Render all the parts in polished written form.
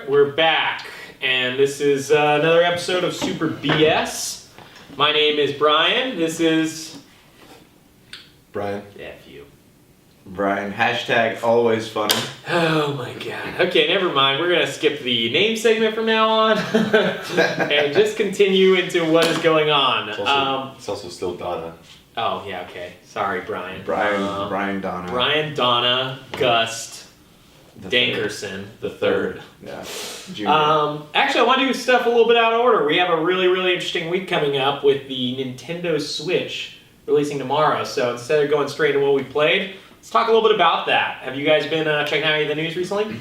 We're back, and this is another episode of Super BS. My name is Brian. This is Brian. F you. Brian. Hashtag always funny. Oh my god. Okay, never mind. We're gonna skip the name segment from now on and just continue into what is going on. It's also still Donna. Oh yeah. Okay. Sorry, Brian. Brian Donna. Brian Donna Gust Dankerson the third. Yeah. Junior. Actually, I want to do stuff a little bit out of order. We have a really, really interesting week coming up with the Nintendo Switch releasing tomorrow. So instead of going straight to what we played, let's talk a little bit about that. Have you guys been checking out any of the news recently?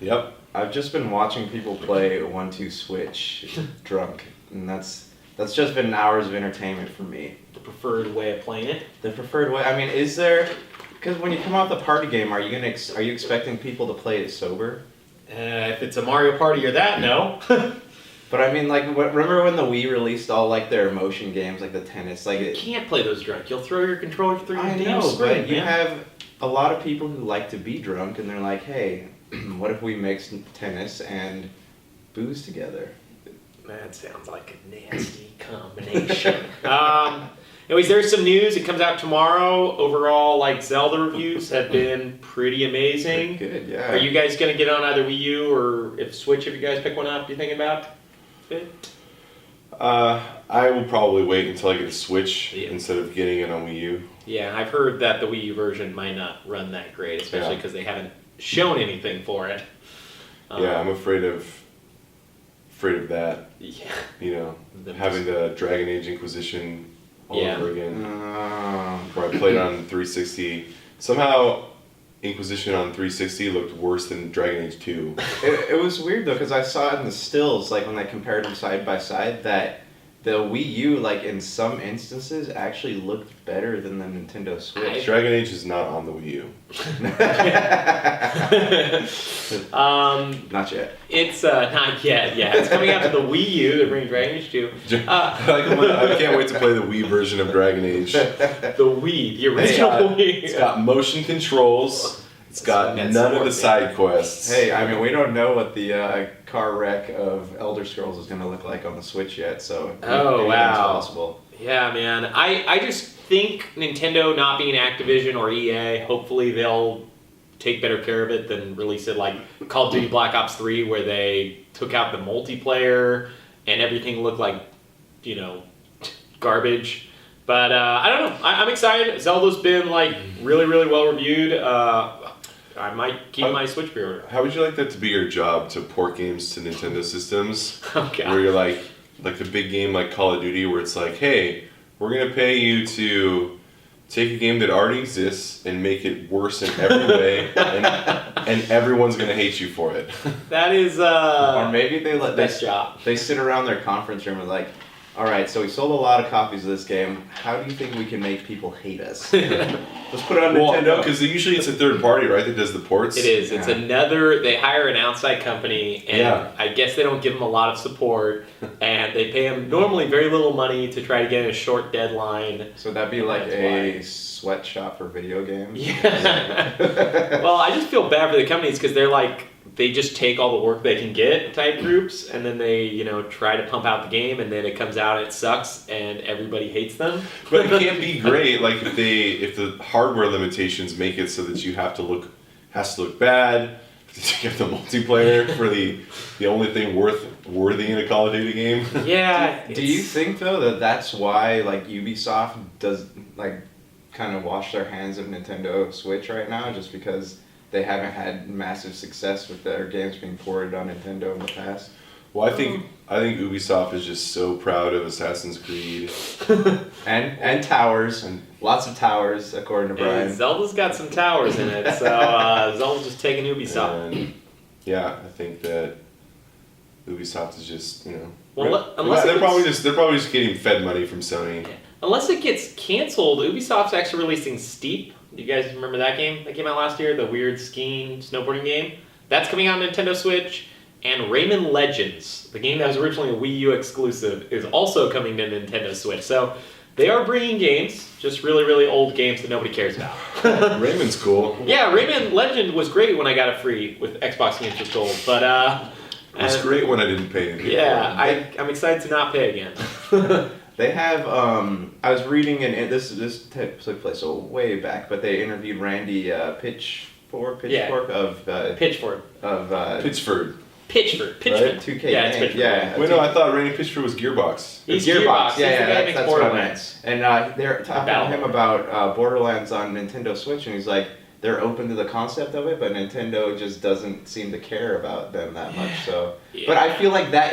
Yep. I've just been watching people play 1-2 Switch drunk, and that's just been hours of entertainment for me. The preferred way of playing it? The preferred way. I mean, is there? Because when you come out with a party game, are you expecting people to play it sober? If it's a Mario Party or that, no. But I mean, like, remember when the Wii released all like their emotion games, like the tennis, like You can't play those drunk. You'll throw your controller through your I damn know, screen, but you man. have a lot of people who like to be drunk, and they're like, hey, what if we mix tennis and booze together? That sounds like a nasty combination. Anyways, there's some news. It comes out tomorrow. Overall, like, Zelda reviews have been pretty amazing. Good, yeah. Are you guys going to get on either Wii U or if Switch, if you guys pick one up, do you think about it? I will probably wait until I get a Switch Yeah. instead of getting it on Wii U. Yeah, I've heard that the Wii U version might not run that great, especially because they haven't shown anything for it. Yeah, I'm afraid of that. Yeah. You know, having the Dragon Age Inquisition all over again. Where I played on 360. Somehow, Inquisition on 360 looked worse than Dragon Age 2. It was weird though, because I saw it in the stills, like when they compared them side by side, that the Wii U, like in some instances, actually looked better than the Nintendo Switch. Dragon Age is not on the Wii U. Not yet. It's not yet. Yeah, it's coming out to the Wii U. They're bringing Dragon Age 2. I can't wait to play the Wii version of Dragon Age. The Wii, the original Wii. It's got motion controls. It's got none of the side quests. Hey, I mean, we don't know what the car wreck of Elder Scrolls is going to look like on the Switch yet, so Oh, wow. anything's possible. Yeah, man. I just think Nintendo not being Activision or EA, hopefully they'll take better care of it than release it like Call of Duty Black Ops 3, where they took out the multiplayer and everything looked like, you know, garbage. But I don't know. I'm excited. Zelda's been like really, really well reviewed. I might keep my Switch pre-order. How would you like that to be your job, to port games to Nintendo systems? Oh, God. Where you're like the big game like Call of Duty, where it's like, hey, we're going to pay you to take a game that already exists and make it worse in every way, and everyone's going to hate you for it. That is Or maybe best job. They sit around their conference room and like, all right, so we sold a lot of copies of this game. How do you think we can make people hate us? Let's put it on Well, Nintendo. no, because usually it's a third party, right, that does the ports? It is. It's another. They hire an outside company, and I guess they don't give them a lot of support, and they pay them normally very little money to try to get in a short deadline. So that'd be like a sweatshop for video games? Yeah. Well, I just feel bad for the companies because they're like, they just take all the work they can get type groups, and then they, you know, try to pump out the game, and then it comes out, it sucks, and everybody hates them. But it can't be great, like if the hardware limitations make it so that you has to look bad, to get the multiplayer for the only thing worthy in a Call of Duty game. Yeah. Do you think though that's why like Ubisoft does like kind of wash their hands of Nintendo Switch right now, just because they haven't had massive success with their games being ported on Nintendo in the past? Well, I think Ubisoft is just so proud of Assassin's Creed and towers, and lots of towers, according to Brian. And Zelda's got some towers in it, so Zelda's just taking Ubisoft. And yeah, I think that Ubisoft is just, you know, Well, unless they're probably just getting fed money from Sony. Unless it gets canceled, Ubisoft's actually releasing Steep. Do you guys remember that game that came out last year? The weird skiing, snowboarding game? That's coming out on Nintendo Switch. And Rayman Legends, the game that was originally a Wii U exclusive, is also coming to Nintendo Switch. So they are bringing games, Just really, really old games that nobody cares about. Rayman's cool. Yeah, Rayman Legend was great when I got it free with Xbox Games with Gold, but It was great when I didn't pay anything. yeah, I'm excited to not pay again. They have. I was reading, and this took place way back, but they interviewed Randy Pitchfork of Pitchford. Pittsford. Pitchford. Right? 2K. Yeah, it's game. Pitchford. Yeah. Wait, no, I thought Randy Pitchford was Gearbox. He's Gearbox. He's the guy that makes That's what I Borderlands. meant. And they're talking to him about Borderlands on Nintendo Switch, and he's like, they're open to the concept of it, but Nintendo just doesn't seem to care about them that much. So, Yeah. but I feel like that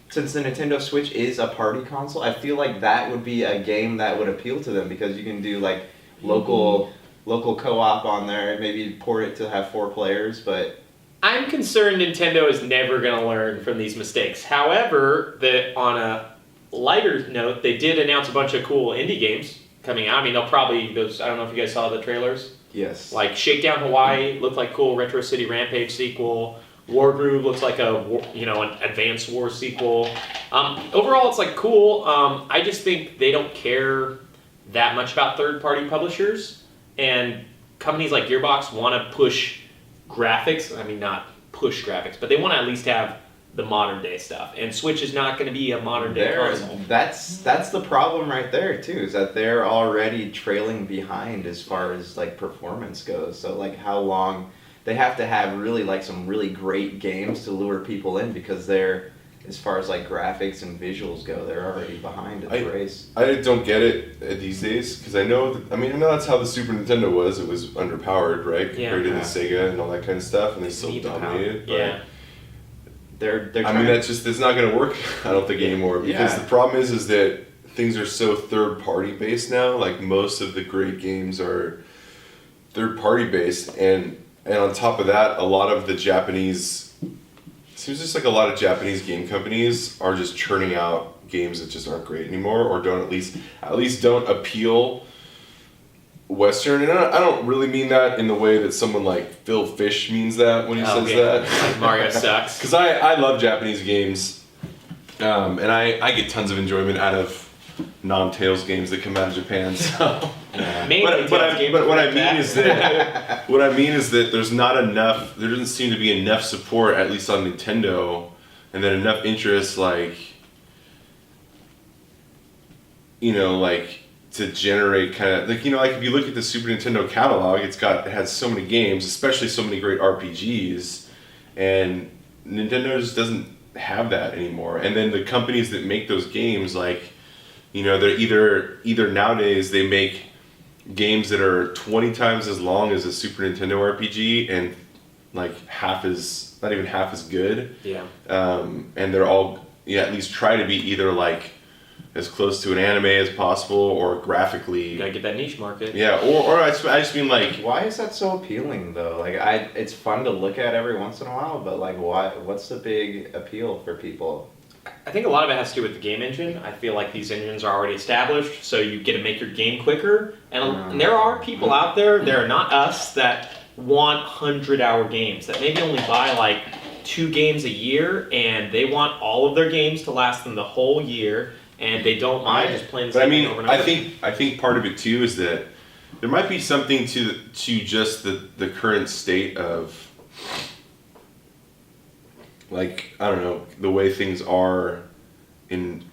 since the Nintendo Switch is a party console, I feel like that would be a game that would appeal to them because you can do like local co-op on there, maybe port it to have 4 players, but. I'm concerned Nintendo is never going to learn from these mistakes. However, on a lighter note, they did announce a bunch of cool indie games coming out. I mean, they'll probably those. I don't know if you guys saw the trailers. Yes. Like Shakedown Hawaii looked like cool Retro City Rampage sequel. Wargroove looks like an Advanced War sequel. Overall, it's like cool. I just think they don't care that much about third-party publishers, and companies like Gearbox want to push graphics. I mean, not push graphics, but they want to at least have the modern day stuff. And Switch is not going to be a modern day console. That's the problem right there too, is that they're already trailing behind as far as like performance goes. So like how long they have to have really like some really great games to lure people in because they're, as far as like graphics and visuals go, they're already behind in the race. I don't get it these days because I know that's how the Super Nintendo was. It was underpowered, right, compared to the Sega and all that kind of stuff, and they still dominated. Yeah. They're that's not going to work. I don't think anymore because the problem is that things are so third party based now. Like most of the great games are third party based, and on top of that, a lot of the Japanese. Seems just like a lot of Japanese game companies are just churning out games that just aren't great anymore, or don't at least don't appeal Western. And I don't really mean that in the way that someone like Phil Fish means that when he says that. Like Mario sucks. Because I love Japanese games, and I get tons of enjoyment out of non-Tales games that come out of Japan. So. But what I mean is that there's not enough. There doesn't seem to be enough support, at least on Nintendo, and then enough interest, like to generate kind of like if you look at the Super Nintendo catalog, it has so many games, especially so many great RPGs, and Nintendo just doesn't have that anymore. And then the companies that make those games, like they're either nowadays they make games that are 20 times as long as a Super Nintendo RPG and like not even half as good. Yeah. And they're all at least try to be either like as close to an anime as possible or graphically. You gotta get that niche market. Yeah, or I just mean like. Why is that so appealing though? Like it's fun to look at every once in a while, but like what's the big appeal for people? I think a lot of it has to do with the game engine. I feel like these engines are already established, so you get to make your game quicker. And there are people out there, they're not us, that want 100-hour games, that maybe only buy like 2 games a year, and they want all of their games to last them the whole year, and they don't mind just playing the same thing over and over. I think part of it too is that there might be something to just the current state of, like, I don't know, the way things are in.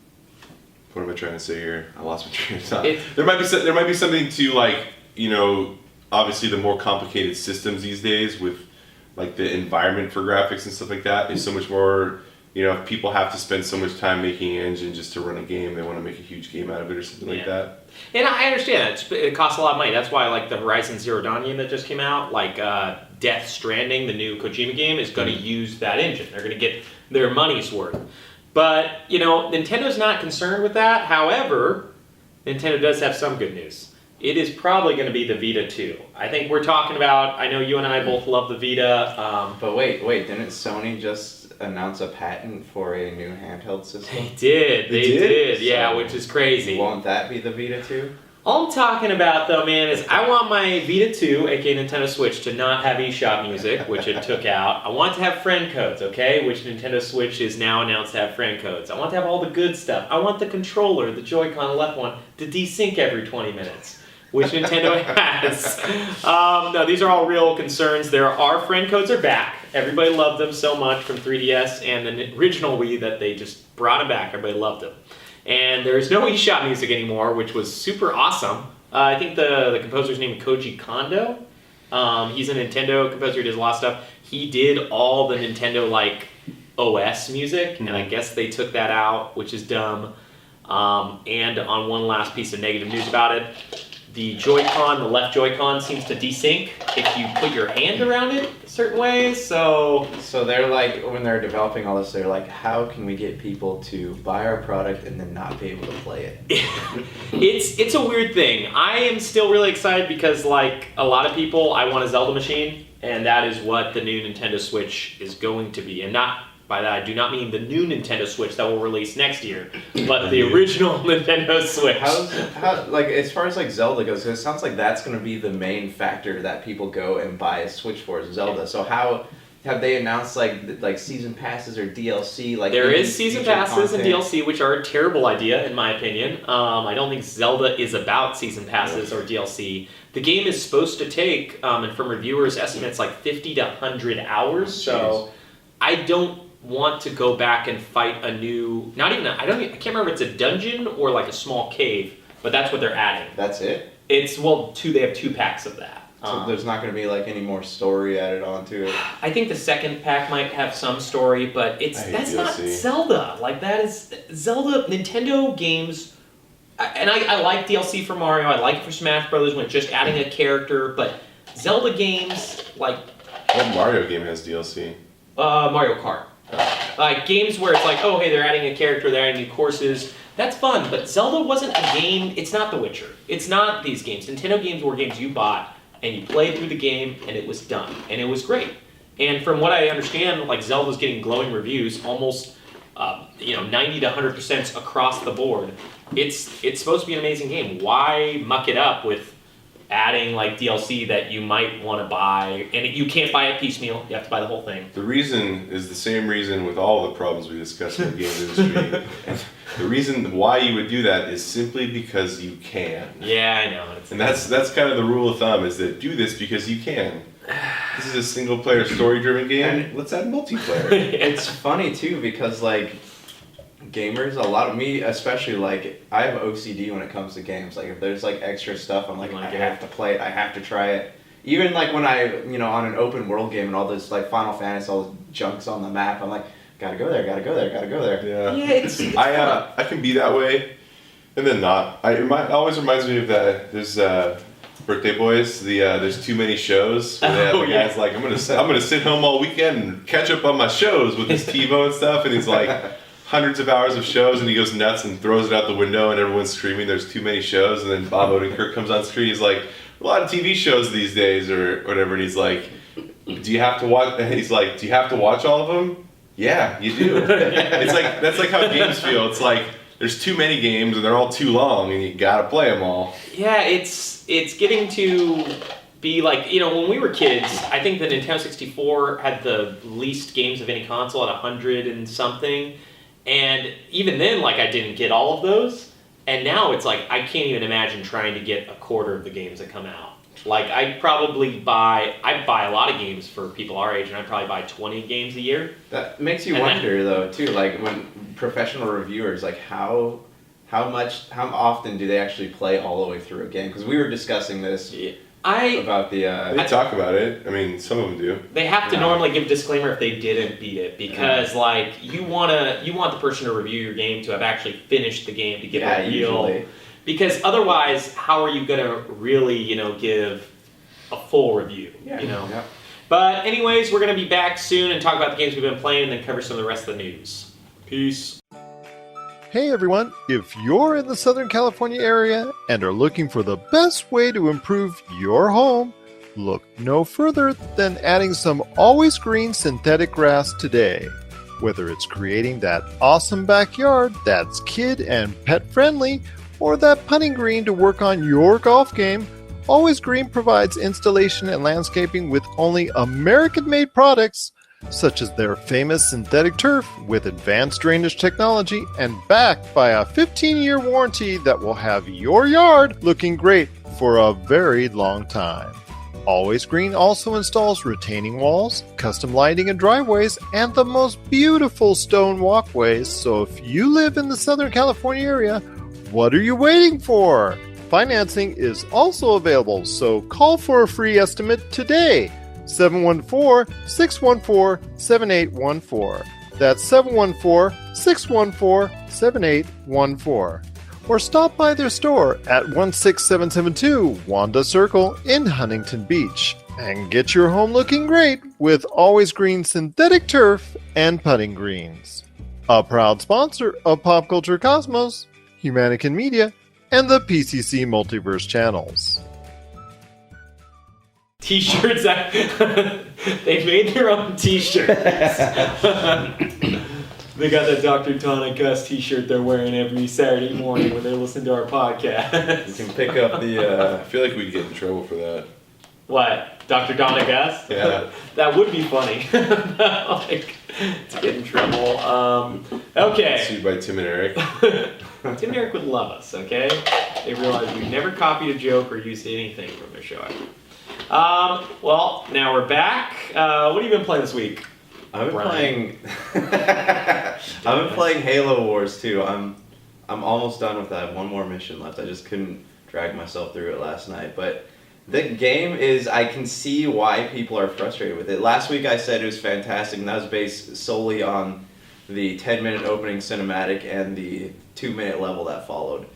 What am I trying to say here? I lost my train of thought. There might be something to, like, obviously the more complicated systems these days with like the environment for graphics and stuff like that is so much more. If people have to spend so much time making an engine just to run a game, they want to make a huge game out of it or something like that. And I understand it costs a lot of money. That's why like the Horizon Zero Dawn game that just came out, like Death Stranding, the new Kojima game, is going to use that engine. They're going to get their money's worth. But Nintendo's not concerned with that. However, Nintendo does have some good news. It is probably going to be the Vita 2. I think we're talking about. I know you and I both love the Vita. But wait, didn't Sony just announce a patent for a new handheld system? They did, yeah, So which is crazy. Won't that be the Vita 2? All I'm talking about, though, man, is I want my Vita 2, aka Nintendo Switch, to not have eShop music, which it took out. I want to have friend codes, okay, which Nintendo Switch is now announced to have friend codes. I want to have all the good stuff. I want the controller, the Joy-Con, the left one, to desync every 20 minutes, which Nintendo has. No, these are all real concerns. There are friend codes are back. Everybody loved them so much from 3DS and the original Wii that they just brought them back. Everybody loved them. And there's no eShop music anymore, which was super awesome. I think the composer's name is Koji Kondo. He's a Nintendo composer, he does a lot of stuff. He did all the Nintendo OS music, and I guess they took that out, which is dumb. And on one last piece of negative news about it, the Joy-Con, the left Joy-Con seems to desync if you put your hand around it certain ways, so they're like, when they're developing all this, they're like, how can we get people to buy our product and then not be able to play it? It's a weird thing. I am still really excited because, like a lot of people, I want a Zelda machine, and that is what the new Nintendo Switch is going to be. And not by that, I do not mean the new Nintendo Switch that will release next year, but the original Nintendo Switch. How like as far as like Zelda goes, it sounds like that's going to be the main factor that people go and buy a Switch for is Zelda. Yeah. So how have they announced like season passes or DLC? Like there is season passes and DLC, which are a terrible idea in my opinion. I don't think Zelda is about season passes or DLC. The game is supposed to take, and from reviewers' estimates, like 50 to 100 hours. So I don't want to go back and fight a new, I can't remember if it's a dungeon or like a small cave, but that's what they're adding. That's it? They have 2 packs of that. So there's not going to be like any more story added onto it? I think the second pack might have some story, but that's not Zelda. Like that is Zelda, Nintendo games, and I like DLC for Mario, I like it for Smash Brothers when just adding a character, but Zelda games, like... What Mario game has DLC? Mario Kart. Like games where it's like, oh hey, they're adding a character, they're adding new courses. That's fun, but Zelda wasn't a game. It's not The Witcher. It's not these games. Nintendo games were games you bought and you played through the game and it was done and it was great. And from what I understand, like Zelda's getting glowing reviews, almost 90 to 100% across the board. It's supposed to be an amazing game. Why muck it up with adding like DLC that you might want to buy, and you can't buy it piecemeal, you have to buy the whole thing. The reason is the same reason with all the problems we discussed in the games industry. And the reason why you would do that is simply because you can. Yeah, I know. And that's kind of the rule of thumb, is that do this because you can. This is a single player story driven game, and let's add multiplayer. It's funny too because like gamers, a lot of me especially, like I have OCD when it comes to games. Like if there's like extra stuff, I'm like I have to play it, I have to try it. Even like when I on an open world game and all this like Final Fantasy, all this junk's on the map, I'm like gotta go there. Yeah, it's I can be that way, and then not. It always reminds me of that. There's Birthday Boys. There's too many shows. Where they have the guys like I'm gonna sit home all weekend and catch up on my shows with his TiVo and stuff, and he's like. Hundreds of hours of shows, and he goes nuts and throws it out the window, and everyone's screaming there's too many shows, and then Bob Odenkirk comes on screen, he's like, a lot of TV shows these days or whatever, and he's like, do you have to watch all of them? Yeah, you do. It's like, that's like how games feel. It's like there's too many games and they're all too long and you gotta play them all. Yeah, it's getting to be like, when we were kids, I think the Nintendo 64 had the least games of any console at 100 and something. And even then, like, I didn't get all of those. And now it's like, I can't even imagine trying to get a quarter of the games that come out. Like, I buy a lot of games for people our age, and I probably buy 20 games a year. That makes you wonder, though, too, like, when professional reviewers, like, how often do they actually play all the way through a game? Because we were discussing this. About the... They talk about it. I mean, some of them do. They have to normally give a disclaimer if they didn't beat it, because like you want the person to review your game to have actually finished the game to get a real... Usually. Because otherwise, how are you going to really, give a full review, Yeah. But anyways, we're going to be back soon and talk about the games we've been playing and then cover some of the rest of the news. Peace. Hey everyone, if you're in the Southern California area and are looking for the best way to improve your home, look no further than adding some always green synthetic grass today. Whether it's creating that awesome backyard that's kid and pet friendly, or that putting green to work on your golf game, Always Green provides installation and landscaping with only American-made products, such as their famous synthetic turf with advanced drainage technology and backed by a 15-year warranty that will have your yard looking great for a very long time. Always Green also installs retaining walls, custom lighting and driveways, and the most beautiful stone walkways, so if you live in the Southern California area, what are you waiting for? Financing is also available, so call for a free estimate today. 714-614-7814. That's 714-614-7814. Or stop by their store at 16772 Wanda Circle in Huntington Beach and get your home looking great with Always Green synthetic turf and putting greens. A proud sponsor of Pop Culture Cosmos, Humanican Media, and the PCC Multiverse channels. T-shirts. They made their own T-shirts. They got that Dr. Tonic Gus T-shirt they're wearing every Saturday morning when they listen to our podcast. You can pick up the. I feel like we'd get in trouble for that. What? Dr. Tonic Gus? Yeah. That would be funny. Like, to get in trouble. Okay. Sued by Tim and Erik. Tim and Erik would love us, okay? They realize we've never copied a joke or used anything from their show ever. Well, now we're back. What have you been playing this week? I've been playing Halo Wars 2. I'm almost done with that. One more mission left. I just couldn't drag myself through it last night. But the game is, I can see why people are frustrated with it. Last week I said it was fantastic, and that was based solely on the 10-minute opening cinematic and the 2-minute level that followed.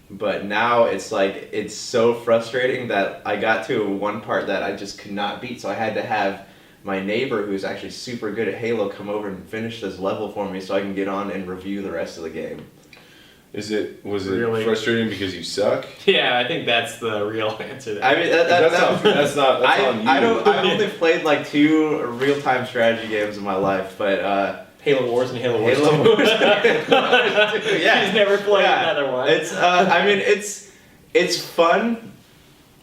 But now it's like, it's so frustrating that I got to one part that I just could not beat, so I had to have my neighbor, who's actually super good at Halo, come over and finish this level for me so I can get on and review the rest of the game. Was it Really? frustrating because you suck? Yeah, I think that's the real answer there. I mean, That's not on you. I've only played like 2 real-time strategy games in my life, but Halo Wars and Halo Wars 2. Halo Wars. Yeah. He's never played Yeah. another one. It's I mean, it's fun.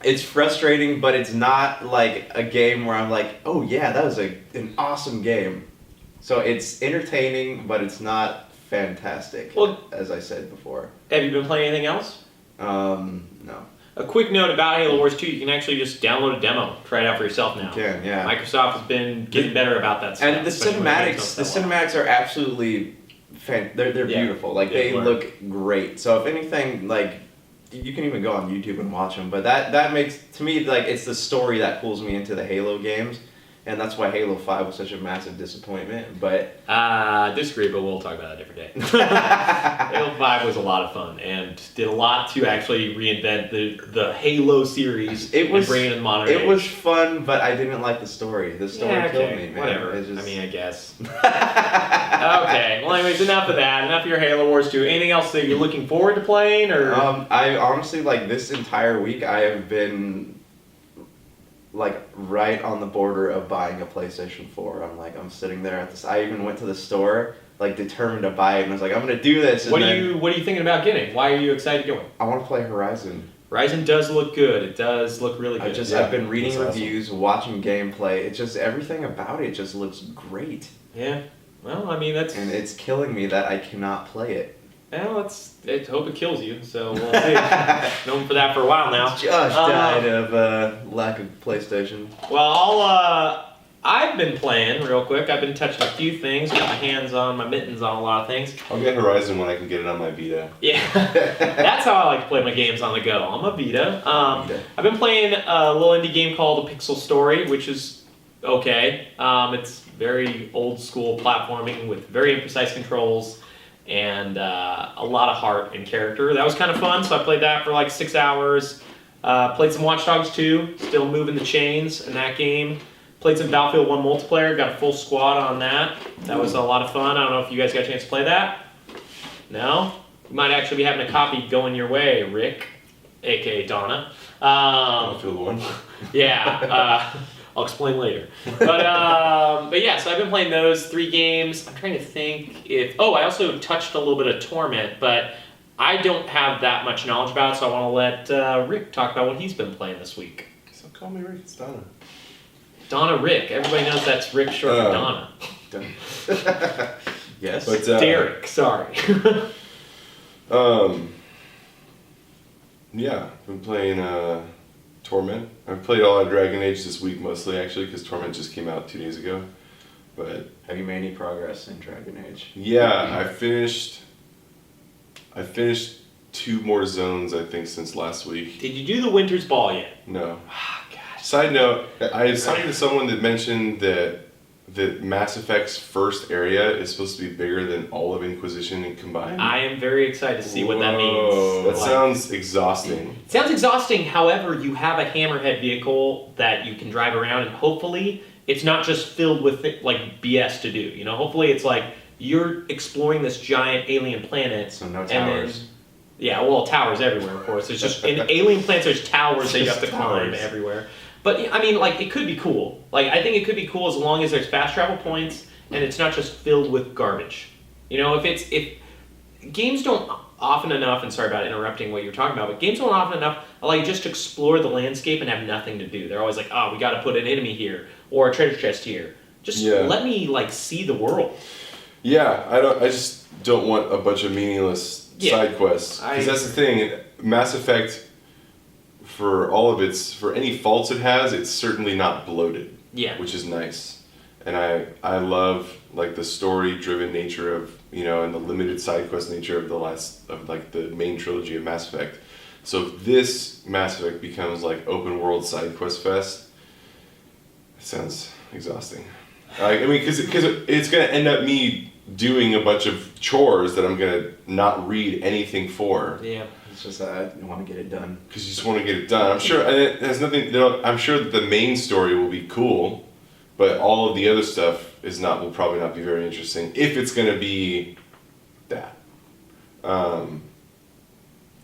It's frustrating, but it's not like a game where I'm like, oh yeah, that was an awesome game. So it's entertaining, but it's not fantastic, Well, as I said before. Have you been playing anything else? No. A quick note about Halo Wars 2, you can actually just download a demo, try it out for yourself now. You can, yeah. Microsoft has been getting better about that stuff. And the especially when games cinematics, don't sell well. are absolutely they're Yeah. beautiful. Like, They they work. look great. So if anything, like, you can even go on YouTube and watch them. But that makes, to me, like, it's the story that pulls me into the Halo games. And that's why Halo 5 was such a massive disappointment. But Disagree, but we'll talk about that a different day. Halo 5 was a lot of fun and did a lot to actually reinvent the Halo series and bring it in modern age. It was fun, but I didn't like the story. The story killed me, man. Whatever. It's just... I mean, I guess. Okay. Well, anyways, enough of that. Enough of your Halo Wars 2. Anything else that you're looking forward to playing? Or I honestly, like, this entire week, I have been, like, right on the border of buying a PlayStation 4. I'm sitting there at this. I even went to the store, like, determined to buy it, and I was like, I'm gonna do this. And what are you thinking about getting? Why are you excited to go? I want to play Horizon. Horizon does look good. It does look really good. I've been reading that's reviews, watching gameplay. It just, everything about it just looks great. Yeah. Well, I mean, that's... And it's killing me that I cannot play it. Well, I hope it kills you, so we'll see. Known for that for a while now. Josh died of lack of PlayStation. Well, I've been playing real quick. I've been touching a few things, got my mittens on a lot of things. I'll get Horizon when I can get it on my Vita. Yeah, that's how I like to play my games on the go. I'm a Vita. I've been playing a little indie game called A Pixel Story, which is okay. It's very old school platforming with very imprecise controls and a lot of heart and character. That was kind of fun, so I played that for like 6 hours. Played some Watch Dogs 2, still moving the chains in that game. Played some Battlefield 1 multiplayer, got a full squad on that. That was a lot of fun. I don't know if you guys got a chance to play that. No? You might actually be having a copy going your way, Rick, aka Donna. Battlefield 1. Yeah, I'll explain later. But yeah, so I've been playing those 3 games. I'm trying to think if... Oh, I also touched a little bit of Torment, but I don't have that much knowledge about it, so I want to let Rick talk about what he's been playing this week. So call me Rick. It's Donna. Donna Rick. Everybody knows that's Rick short for Donna. Yes. But Derek, sorry. Yeah, I've been playing Torment. I've played all of Dragon Age this week mostly, actually, because Torment just came out 2 days ago. But have you made any progress in Dragon Age? yeah, I finished 2 more zones, I think, since last week. Did you do the Winter's Ball yet? No. Ah, gosh. Side note, I was talking to someone that mentioned that Mass Effect's first area is supposed to be bigger than all of Inquisition combined. I am very excited to see what that Whoa, means. That sounds exhausting. It sounds exhausting. However, you have a Hammerhead vehicle that you can drive around, and hopefully it's not just filled with like BS to do. You know, hopefully it's like you're exploring this giant alien planet. So no and towers. then- yeah, well, towers everywhere, of course. There's just in alien planets. There's towers that you have to climb Towers. everywhere. But I mean, like, it could be cool. Like, I think it could be cool as long as there's fast travel points and it's not just filled with garbage. You know, if games don't often enough, and sorry about interrupting what you're talking about, but games don't often enough allow you just to explore the landscape and have nothing to do. They're always like, oh, we got to put an enemy here or a treasure chest here. Just let me like see the world. Yeah, I just don't want a bunch of meaningless side quests. Because that's the thing, Mass Effect, for any faults it has, it's certainly not bloated. Yeah. Which is nice. And I love like the story-driven nature of, you know, and the limited side quest nature of the main trilogy of Mass Effect. So if this Mass Effect becomes like open world side quest fest, it sounds exhausting. I mean, because it's going to end up me doing a bunch of chores that I'm going to not read anything for. Yeah. It's just that I want to get it done. Because you just want to get it done. I'm sure, and it has nothing, you know, I'm sure that the main story will be cool, but all of the other stuff will probably not be very interesting if it's going to be that.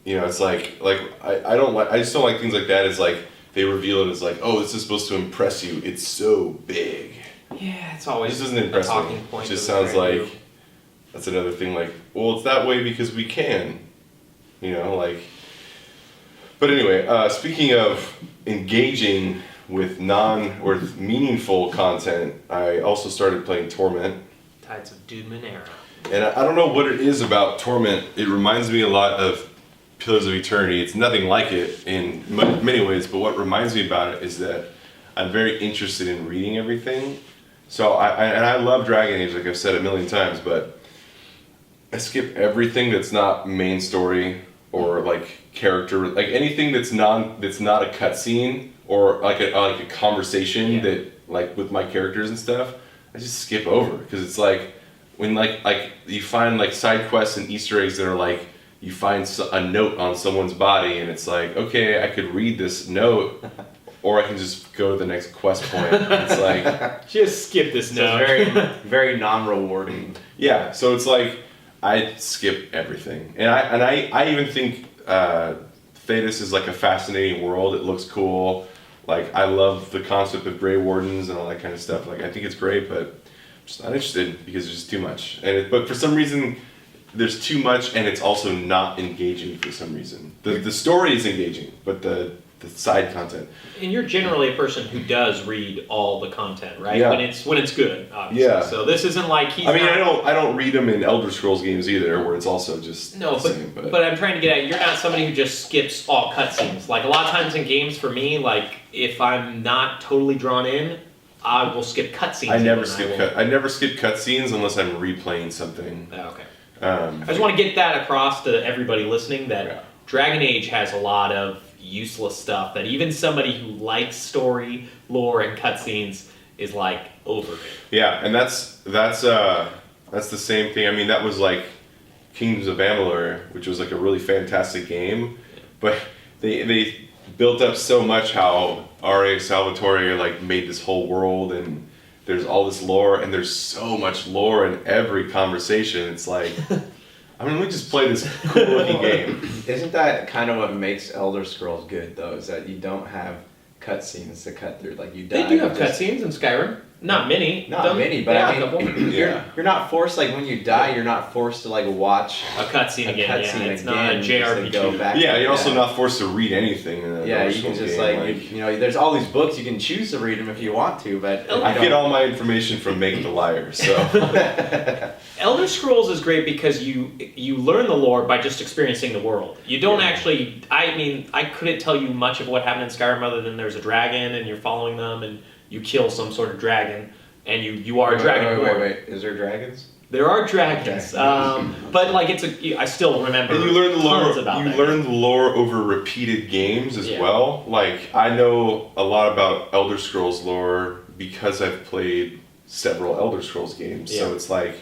You know, it's like I just don't like things like that. It's like they reveal it as like, oh, this is supposed to impress you. It's so big. Yeah, it's always This doesn't impress a talking me. point. It just of the sounds review. like that's another thing. Like, well, it's that way because we can. You know, like. But anyway, speaking of engaging with meaningful content, I also started playing Torment. Tides of Doom and Era. And I don't know what it is about Torment. It reminds me a lot of Pillars of Eternity. It's nothing like it in many ways, but what reminds me about it is that I'm very interested in reading everything. So I love Dragon Age, like I've said a million times, but I skip everything that's not main story or like character, like anything that's not a cutscene or like a conversation that like with my characters and stuff. I just skip over because it's like when like you find like side quests and Easter eggs that are like you find a note on someone's body and it's like, okay, I could read this note or I can just go to the next quest point. It's like Just skip this So note. it's very, very non-rewarding. yeah, so it's like I skip everything, and I even think Thetis is like a fascinating world. It looks cool. Like I love the concept of Grey Wardens and all that kind of stuff. Like I think it's great, but I'm just not interested because there's just too much. But for some reason, there's too much, and it's also not engaging for some reason. The story is engaging, but the side content. And you're generally a person who does read all the content, right? Yeah. When it's good, obviously. Yeah. So this isn't like he's. I mean, not, I don't read them in Elder Scrolls games either, where it's also just No, the same, but I'm trying to get at you're not somebody who just skips all cutscenes. Like a lot of times in games, for me, like if I'm not totally drawn in, I will skip cutscenes. I never skip cutscenes unless I'm replaying something. Oh, okay. Um, I just want to get that across to everybody listening that Yeah. Dragon Age has a lot of useless stuff that even somebody who likes story, lore, and cutscenes is like over it. Yeah, and that's the same thing. I mean, that was like Kingdoms of Amalur, which was like a really fantastic game, but they built up so much how R.A. Salvatore like made this whole world, and there's all this lore, and there's so much lore in every conversation. It's like, I mean, let me just play this cool looking game. Isn't that kind of what makes Elder Scrolls good, though? Is that you don't have cutscenes to cut through. Like you die. They do have just- cutscenes in Skyrim. Not many. Not many, but yeah, I a couple. mean, you're not forced, like when you die, you're not forced to like watch A cutscene again. cutscene Yeah, it's not a again, just to go JRPG. back. Yeah, you're also Yeah. not forced to read anything. In Yeah, you can just game. you know, there's all these books, you can choose to read them if you want to, but I get all my information from Make the Liar, so. Elder Scrolls is great because you learn the lore by just experiencing the world. You don't actually. I mean, I couldn't tell you much of what happened in Skyrim other than there's a dragon and you're following them and you kill some sort of dragon and you are a dragon. Wait. Is there dragons? There are dragons, but like I still remember. And you learn the lore. tons about You that learn game. the lore over repeated games as Yeah. well. Like I know a lot about Elder Scrolls lore because I've played several Elder Scrolls games. So Yeah. it's like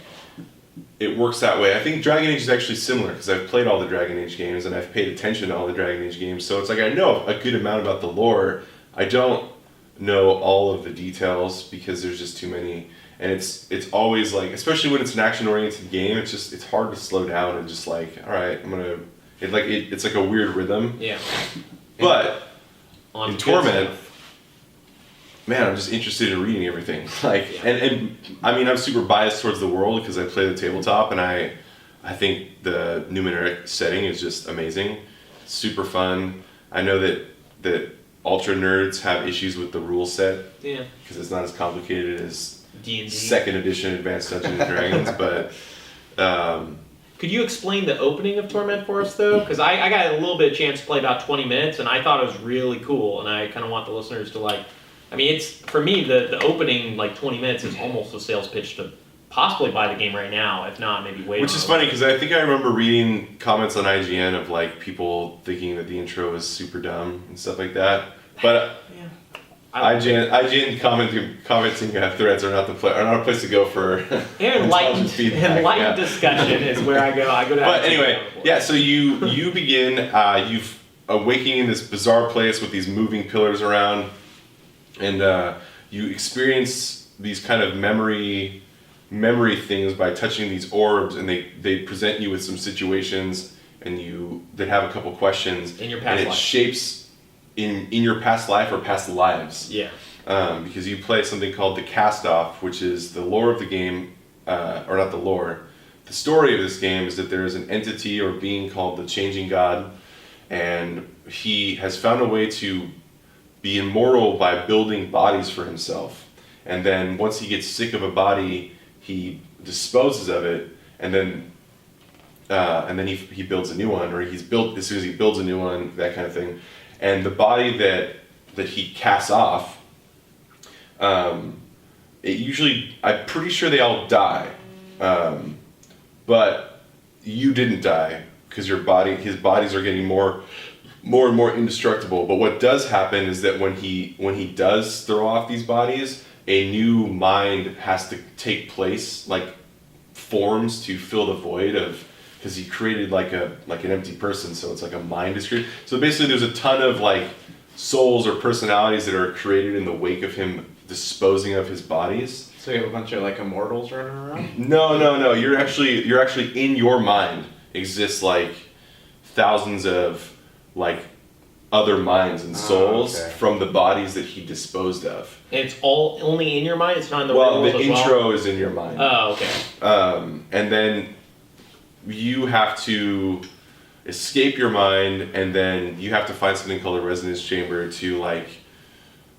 it works that way. I think Dragon Age is actually similar because I've played all the Dragon Age games and I've paid attention to all the Dragon Age games. So it's like I know a good amount about the lore. I don't know all of the details because there's just too many. And it's always like, especially when it's an action-oriented game, it's hard to slow down and just like, all right, it's like a weird rhythm. Yeah. But On in to good Torment, stuff. man, I'm just interested in reading everything. Like, Yeah. and I mean, I'm super biased towards the world because I play the tabletop, and I think the Numenera setting is just amazing, super fun. I know that ultra nerds have issues with the rule set Yeah. because it's not as complicated as D&D. second edition Advanced Dungeons and Dragons, but Could you explain the opening of Torment for us, though? Because I got a little bit of chance to play about 20 minutes, and I thought it was really cool, and I kind of want the listeners to like... I mean, it's for me, the opening, like, 20 minutes is almost a sales pitch to possibly buy the game right now, if not, maybe wait. which is funny because I think I remember reading comments on IGN of like people thinking that the intro was super dumb and stuff like that. But Yeah. IGN commenting threads are not a place to go for Enlightened feedback. Yeah. discussion is where I go. I go to. But anyway, yeah. So you begin. You've awakening in this bizarre place with these moving pillars around, and you experience these kind of memory things by touching these orbs, and they present you with some situations, and they have a couple questions, In your past and it life. shapes in your past life or past lives. Yeah. Because you play something called the Cast-Off, which is the lore of the game, or not the lore. The story of this game is that there is an entity or being called the Changing God, and he has found a way to be immortal by building bodies for himself. And then once he gets sick of a body, he disposes of it, and then he builds a new one, or as soon as he builds a new one, that kind of thing. And the body that he casts off, I'm pretty sure they all die, but you didn't die because his bodies are getting more and more indestructible. But what does happen is that when he does throw off these bodies, a new mind has to take place, like forms to fill the void of. Because he created like an empty person, so it's like a mind is created. So basically, there's a ton of like souls or personalities that are created in the wake of him disposing of his bodies. So you have a bunch of like immortals running around? No. You're actually in your mind exists like thousands of like other minds and souls from the bodies that he disposed of. And it's all only in your mind. It's not in the real world the as intro well? is in your mind. Oh, okay. And then you have to escape your mind, and then you have to find something called a resonance chamber to like,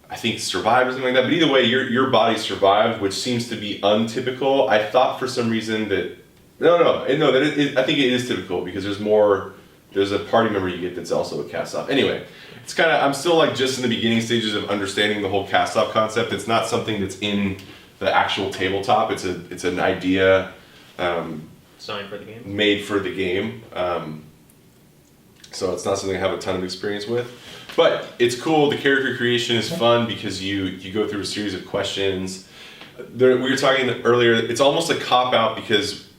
I think survive or something like that. But either way, your body survived, which seems to be untypical. I thought for some reason that I think it is typical because there's a party member you get that's also a cast-off. Anyway, it's kind of, I'm still like just in the beginning stages of understanding the whole cast-off concept. It's not something that's in the actual tabletop. It's an idea. Signed for the game. Made for the game, so it's not something I have a ton of experience with, but it's cool. The character creation is fun because you go through a series of questions. We were talking earlier, it's almost a cop-out because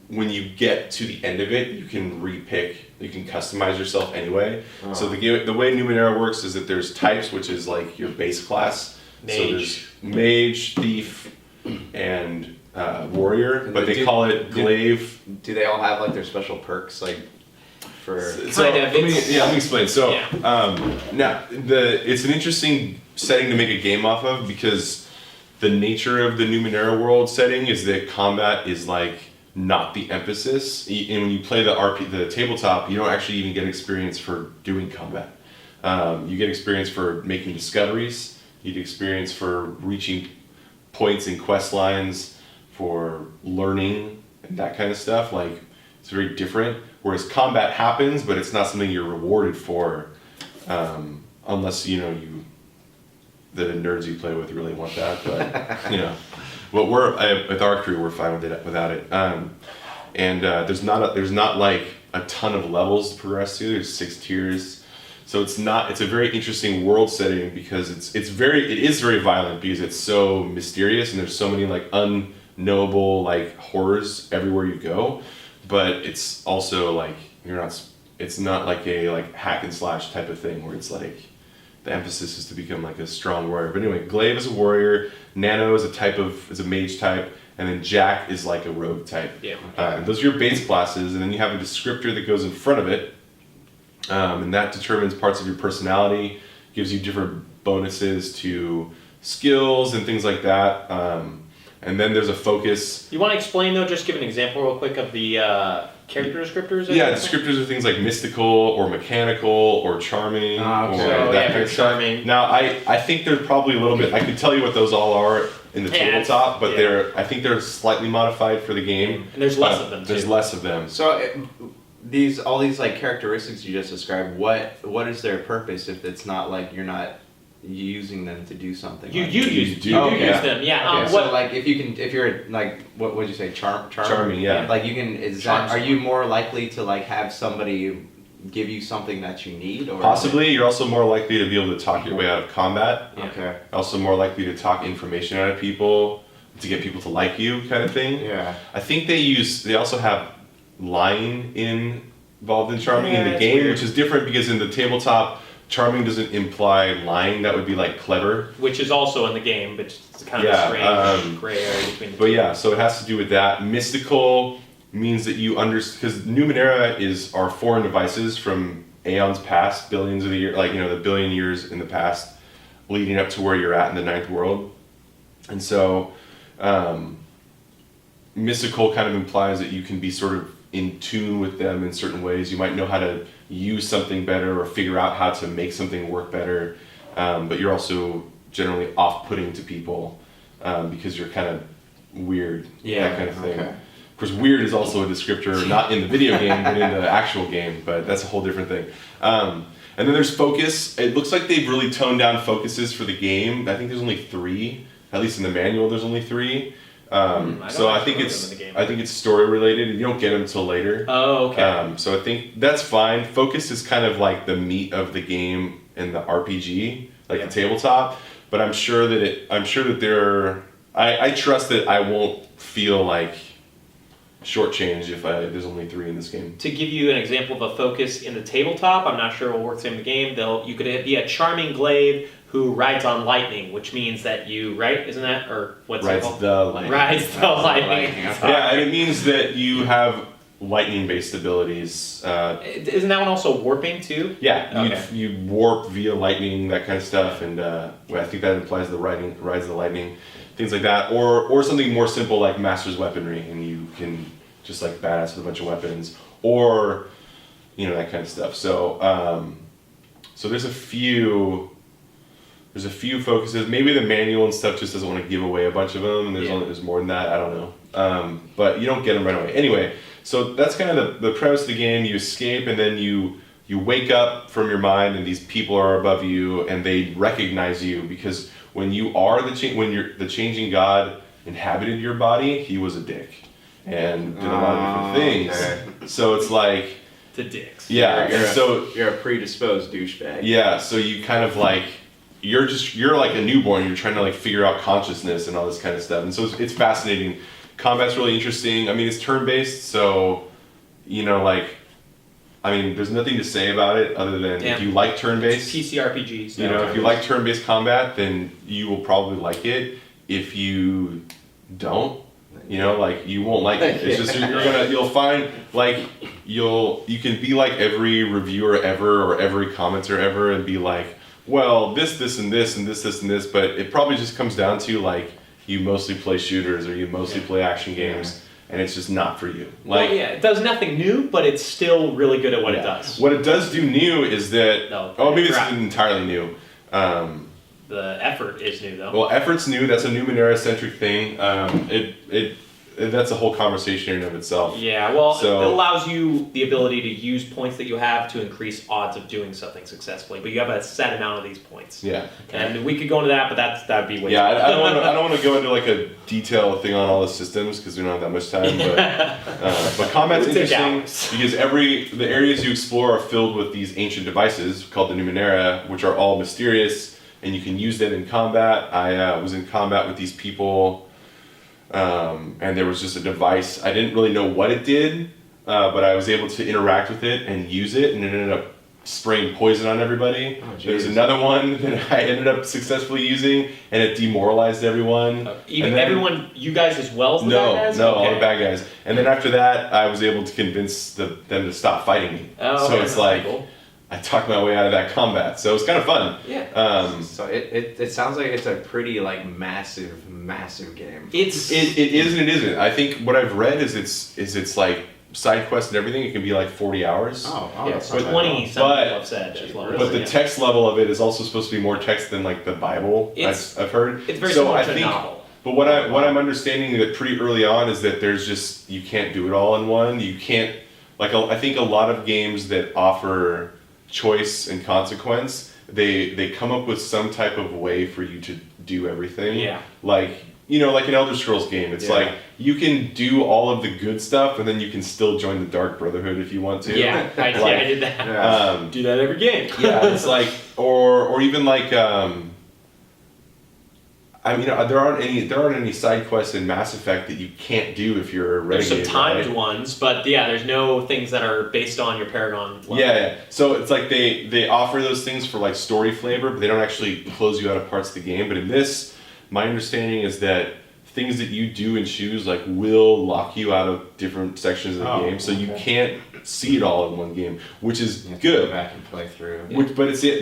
when you get to the end of it, you can re-pick, you can customize yourself anyway. Oh. So the way Numenera works is that there's types, which is like your base class. Mage. So there's mage, thief, and warrior, but they call it glaive. Do they all have like their special perks, like for? Let me explain. So Yeah. now it's an interesting setting to make a game off of because the nature of the Numenera world setting is that combat is like not the emphasis. And when you play the tabletop, you don't actually even get experience for doing combat. You get experience for making discoveries. You get experience for reaching points in quest lines, for learning and that kind of stuff. Like, it's very different. Whereas combat happens, but it's not something you're rewarded for, unless the nerds you play with really want that. But well, with our crew, we're fine without it. There's not like a ton of levels to progress to. There's 6 tiers. So it's a very interesting world setting because it is very violent because it's so mysterious and there's so many like unknowable like horrors everywhere you go, but it's also like it's not like a like hack and slash type of thing where it's like the emphasis is to become like a strong warrior. But anyway, Glaive is a warrior, Nano is a mage type, and then Jack is like a rogue type. Yeah. Those are your base classes, and then you have a descriptor that goes in front of it. And that determines parts of your personality, gives you different bonuses to skills and things like that. And then there's a focus. You want to explain though, just give an example real quick of the character descriptors? Yeah, descriptors are things like mystical or mechanical or charming or that kind of stuff. Now, I think there's probably a little bit, I can tell you what those all are in the tabletop, but I think they're slightly modified for the game. And there's less of them too. There's less of them. So all these like characteristics you just described, what is their purpose if it's not like you're not using them to do something? You like use them, yeah. Okay, so like if you're like what would you say, charming, yeah. Like you can are you more likely to like have somebody give you something that you need, or possibly you're also more likely to be able to talk your way out of combat. Yeah. Okay. Also more likely to talk information out of people to get people to like you, kind of thing. Yeah. I think they also have lying involved in charming in the game, weird. which is different because in the tabletop, charming doesn't imply lying. That would be like clever, which is also in the game, but it's kind of a strange gray area between the two. But yeah, so it has to do with that. Mystical means that you understand, because Numenera are foreign devices from aeons past, billions of years, like the billion years in the past, leading up to where you're at in the ninth world, and so mystical kind of implies that you can be sort of in tune with them in certain ways. You might know how to use something better or figure out how to make something work better, but you're also generally off-putting to people because you're kind of weird, that kind of thing. Okay. Of course, weird is also a descriptor, not in the video game, but in the actual game, but that's a whole different thing. And then there's focus. It looks like they've really toned down focuses for the game. I think there's only 3, at least in the manual there's only 3. So I think it's story related. You don't get them until later. Oh, okay. So I think that's fine. Focus is kind of like the meat of the game and the RPG, like the tabletop. But I'm sure that I trust that I won't feel like shortchanged if there's only 3 in this game. To give you an example of a focus in the tabletop, I'm not sure it will work the same in the game. You could be a charming glaive who rides on lightning, which means that isn't that, or what's it called? Rides the lightning. Yeah, and it means that you have lightning-based abilities. Isn't that one also warping too? Yeah, you warp via lightning, that kind of stuff, and I think that implies rides the lightning, things like that, or something more simple like master's weaponry, and you can just like badass with a bunch of weapons, or that kind of stuff. So so there's a few focuses. Maybe the manual and stuff just doesn't want to give away a bunch of them, and there's more than that. I don't know. But you don't get them right away. Anyway, so that's kind of the premise of the game. You escape, and then you wake up from your mind, and these people are above you, and they recognize you because when the changing god inhabited your body, he was a dick and did a lot of different things. Okay. So it's like the dicks. Yeah. You're a predisposed douchebag. Yeah. So you kind of like. You're like a newborn. You're trying to like figure out consciousness and all this kind of stuff, and so it's fascinating. Combat's really interesting. I mean, it's turn-based, so there's nothing to say about it other than if you like turn-based, TCRPGs. If you like turn-based combat, then you will probably like it. If you don't, you won't like it. It's just you'll find like you can be like every reviewer ever or every commenter ever and be like, well, this, and this, and this, and this, but it probably just comes down to like you mostly play shooters or you mostly play action games, and it's just not for you. Like, well, yeah, it does nothing new, but it's still really good at what it does. What it does do new is that maybe this isn't entirely new. The effort is new though. Well, effort's new. That's a Numenera centric thing. That's a whole conversation in and of itself. Yeah, well, it allows you the ability to use points that you have to increase odds of doing something successfully, but you have a set amount of these points. Yeah. And we could go into that, but that'd be way too I don't want to go into like a detailed thing on all the systems because we don't have that much time. But combat's interesting because the areas you explore are filled with these ancient devices called the Numenera, which are all mysterious, and you can use them in combat. I was in combat with these people. And there was just a device. I didn't really know what it did, but I was able to interact with it and use it, and it ended up spraying poison on everybody. There's another one that I ended up successfully using, and it demoralized everyone. Everyone, you guys as well as the bad guys? No, all the bad guys. And then after that, I was able to convince them to stop fighting me. So it's like, cool. I talked my way out of that combat, so it was kind of fun. Yeah. So it sounds like it's a pretty like massive game. It is and it isn't. I think what I've read is it's like side quests and everything. It can be like 40 hours. That's 20. Some people have said. But the text level of it is also supposed to be more text than like the Bible. I've heard. It's very similar to a novel. But what I'm understanding that pretty early on is that there's just you can't do it all in one. You can't I think a lot of games that offer choice and consequence, they come up with some type of way for you to do everything. Yeah. Like an Elder Scrolls game. It's like you can do all of the good stuff and then you can still join the Dark Brotherhood if you want to. Yeah, I did that. Do that every game. Yeah, it's like or even like there aren't any side quests in Mass Effect that you can't do if you're a renegade. There's some timed ones, but there's no things that are based on your Paragon level. Yeah. So it's like they offer those things for like story flavor, but they don't actually close you out of parts of the game. But in this, my understanding is that things that you do and choose like will lock you out of different sections of the game, so you can't see it all in one game, which is good. Go back and play through.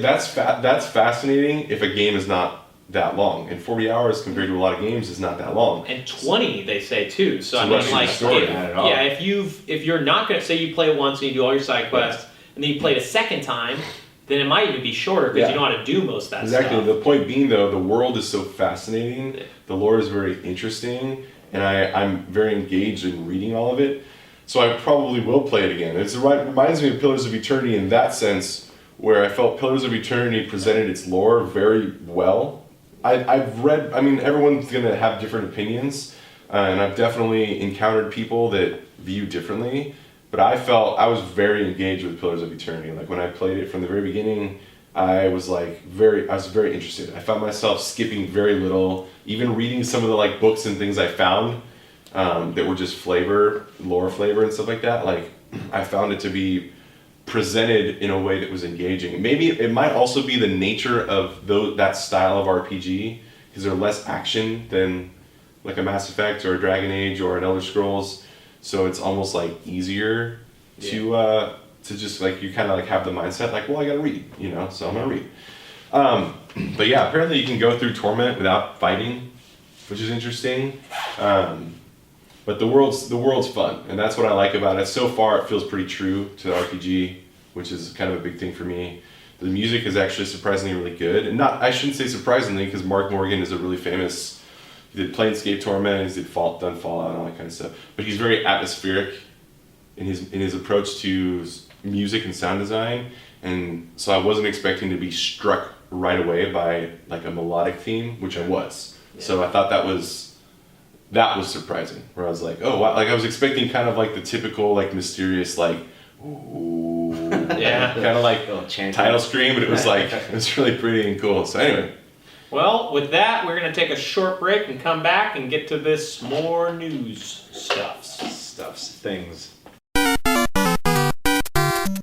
That's fascinating if a game is not that long, and 40 hours compared to a lot of games is not that long. And 20 they say too. So I mean, like, if you're not gonna say you play it once and you do all your side quests, and then you play it a second time, then it might even be shorter because you know how to do most of that stuff. Exactly. The point being though, the world is so fascinating, the lore is very interesting, and I'm very engaged in reading all of it. So I probably will play it again. It reminds me of Pillars of Eternity in that sense, where I felt Pillars of Eternity presented its lore very well. I've read, everyone's going to have different opinions, and I've definitely encountered people that view differently, but I felt I was very engaged with Pillars of Eternity. Like when I played it from the very beginning, I was very interested. I found myself skipping very little, even reading some of the like books and things I found that were just lore flavor and stuff like that. Like I found it to be presented in a way that was engaging. Maybe it might also be the nature of that style of RPG, because they're less action than like a Mass Effect or a Dragon Age or an Elder Scrolls. So it's almost like easier to just like you kind of like have the mindset like, well, I gotta read, so I'm gonna read. But yeah, apparently you can go through Torment without fighting, which is interesting. But the world's fun, and that's what I like about it. So far, it feels pretty true to the RPG, which is kind of a big thing for me. The music is actually surprisingly really good, and I shouldn't say surprisingly, because Mark Morgan is a really famous. He did Planescape Torment, he's done Fallout, and all that kind of stuff. But he's very atmospheric in his approach to music and sound design, and so I wasn't expecting to be struck right away by like a melodic theme, which I was. Yeah. So I thought that was surprising, where I was like, oh wow, like I was expecting kind of like the typical like mysterious like ooh, kind of like title screen, but it was like it was really pretty and cool. So anyway, well, with that, we're gonna take a short break and come back and get to this more news things.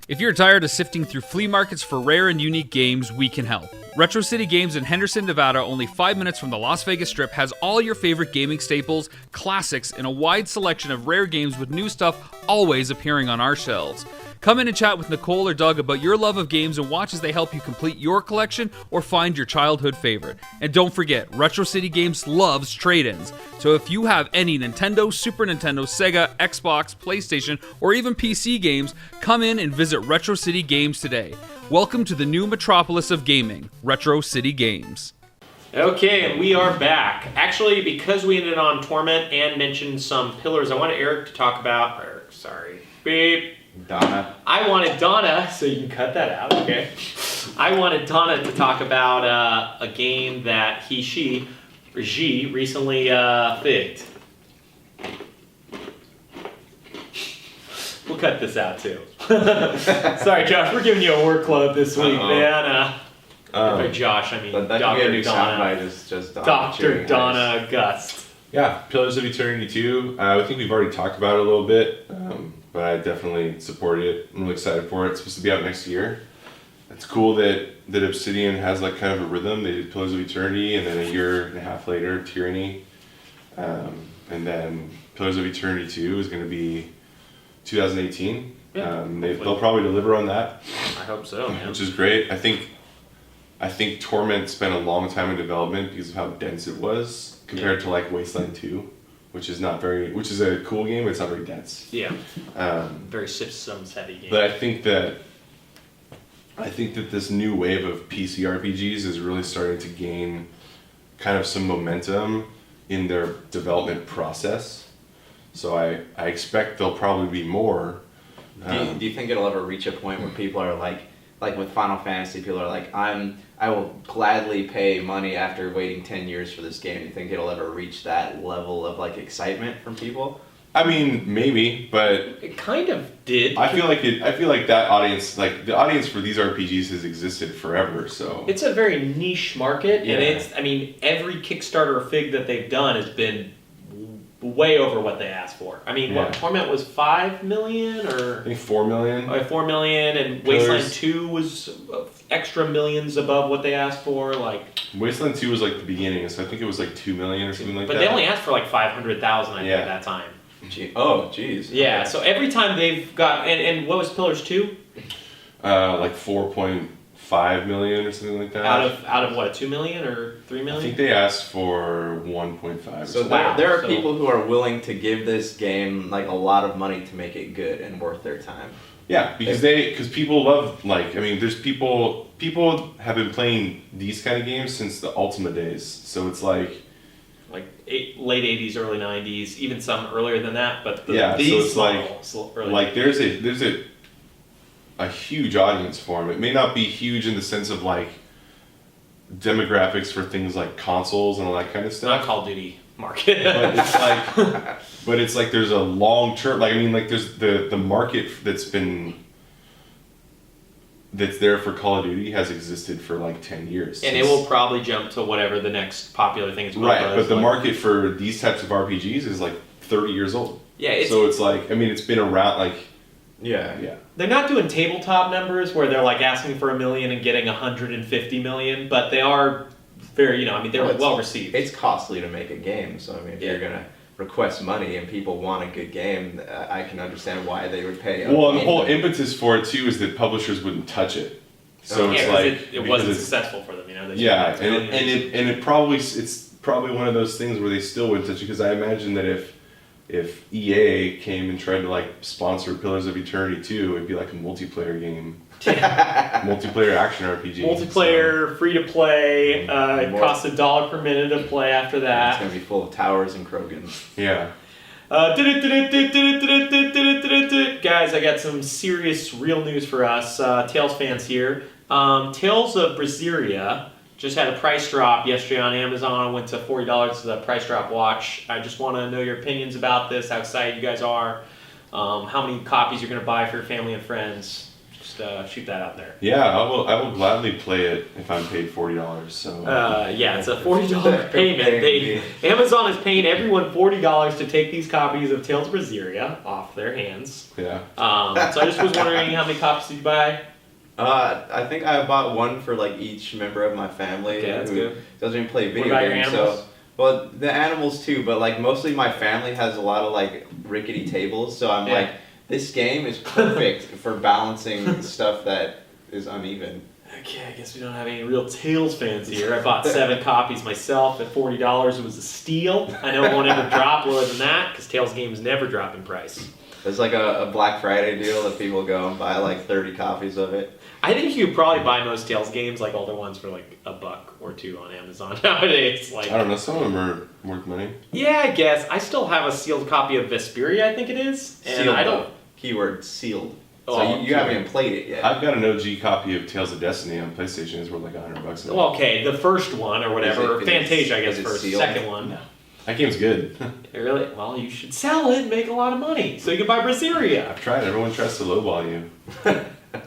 If you're tired of sifting through flea markets for rare and unique games, we can help. Retro City Games in Henderson, Nevada, only 5 minutes from the Las Vegas Strip, has all your favorite gaming staples, classics, and a wide selection of rare games with new stuff always appearing on our shelves. Come in and chat with Nicole or Doug about your love of games and watch as they help you complete your collection or find your childhood favorite. And don't forget, Retro City Games loves trade-ins. So if you have any Nintendo, Super Nintendo, Sega, Xbox, PlayStation, or even PC games, come in and visit Retro City Games today. Welcome to the new metropolis of gaming, Retro City Games. Okay, and we are back. Actually, because we ended on Torment and mentioned some pillars, I wanted Eric to talk about... Beep. Donna. I wanted Donna, so you can cut that out, okay? I wanted Donna to talk about a game that she recently figged. We'll cut this out too. Sorry, Josh, we're giving you a workload this week, man. By Josh, I mean That could be a new Dr. Donna. soundbite is just Donna Dr. chewing Donna Gust. Yeah, Pillars of Eternity 2. I think we've already talked about it a little bit, but I definitely support it. I'm really excited for it. It's supposed to be out next year. It's cool that Obsidian has like kind of a rhythm. They did Pillars of Eternity, and then a year and a half later, Tyranny. And then Pillars of Eternity 2 is going to be 2018. Yeah, They'll probably deliver on that, I hope so, man. which is great. I think Torment spent a long time in development because of how dense it was compared to like Wasteland 2, which is a cool game, but it's not very dense. Yeah. Very systems heavy game. But I think that this new wave of PC RPGs is really starting to gain kind of some momentum in their development process. So I expect there'll probably be more. Do you think it'll ever reach a point where people are like with Final Fantasy, people are like, I will gladly pay money after waiting 10 years for this game. Do you think it'll ever reach that level of like excitement from people? I mean, maybe, but It kind of did. I feel like that audience, like the audience for these RPGs has existed forever, so. It's a very niche market, Yeah. and every Kickstarter or Fig that they've done has been way over what they asked for. I mean, Yeah. what, Torment was 5 million or I think 4 million. 4 million, and Pillars. Wasteland 2 was extra millions above what they asked for, like. Wasteland 2 was like the beginning, so I think it was like 2 million or something like But that. they only asked for like 500,000, I think, Yeah. at that time. Oh, jeez. Yeah. So every time they've got, and what was Pillars 2? Like 4.5 million or something like that. Out of what, 2 million or 3 I million? think they asked for 1.5. So Wow. there are So- people who are willing to give this game like a lot of money to make it good and worth their time. Yeah, because people love, like, I mean, there's people have been playing these kind of games since the Ultima days, so it's like, Late 80s, early 90s, even some earlier than that, but Yeah, so these it's like- models, early like there's a huge audience for them. It may not be huge in the sense of like demographics for things like consoles and all that kind of It's not stuff. Call of Duty market. But it's like there's a long term, like, I mean, like there's the market that's there for Call of Duty has existed for like 10 years. And it will probably jump to whatever the next popular thing is. Right, but the market for these types of RPGs is like 30 years old. Yeah, So it's like, I mean, it's been around, like, Yeah. yeah. they're not doing tabletop numbers where they're like asking for $1 million and getting 150 million, but they are very, they're Well, well received. It's costly to make a game, so I mean, if Yeah. you're gonna request money and people want a good game, I can understand why they would pay. Well, and the whole money. impetus for it too is that publishers wouldn't touch it. So yeah, it's 'cause like it because wasn't it's- successful for them, They Yeah, spent millions. it's probably one of those things where they still wouldn't touch it, because I imagine that if EA came and tried to like sponsor Pillars of Eternity 2, it'd be like a multiplayer game, multiplayer action RPG. Multiplayer, free to play, it More- costs $1 per minute to play after It's that. gonna be full of towers and Krogans. So, yeah. Guys, I got some serious real news for us, Tales fans here. Tales of Berseria just had a price drop yesterday on Amazon. Went to $40 for the price drop watch. I just want to know your opinions about this, how excited you guys are, how many copies you're going to buy for your family and friends. Just shoot that out there. Yeah, I will gladly play it if I'm paid $40. So Yeah, it's a $40 payment. Amazon is paying everyone $40 to take these copies of Tales of Berseria off their hands. yeah. So I just was wondering how many copies did you buy? I think I bought one for like each member of my family Okay, that's who good. doesn't even play video about your games. animals? So, well, the animals too, but like mostly my family has a lot of like rickety tables, so I'm Yeah. like This game is perfect for balancing stuff that is uneven. Okay, I guess we don't have any real Tales fans here. I bought 7 copies myself at $40. It was a steal. I know it won't ever drop lower than that because Tales games never drop in price. It's like a Black Friday deal that people go and buy like 30 copies of it. I think you could probably buy most Tales games, like older ones, for like $1 or $2 on Amazon nowadays. Like, I don't know. Some of them are worth money. yeah, I guess. I still have a sealed copy of Vesperia, I think it is. And Sealed, I don't. Keyword sealed. Oh, So you haven't even played it yet. I've got an OG copy of Tales of Destiny on PlayStation. It's worth like $100. Well, okay, the first one or whatever. Is it Fantasia, I guess, first. sealed? Second one. No. That game's good. Really? Well, you should sell it and make a lot of money so you can buy Braziria. I've tried. Everyone tries to lowball you.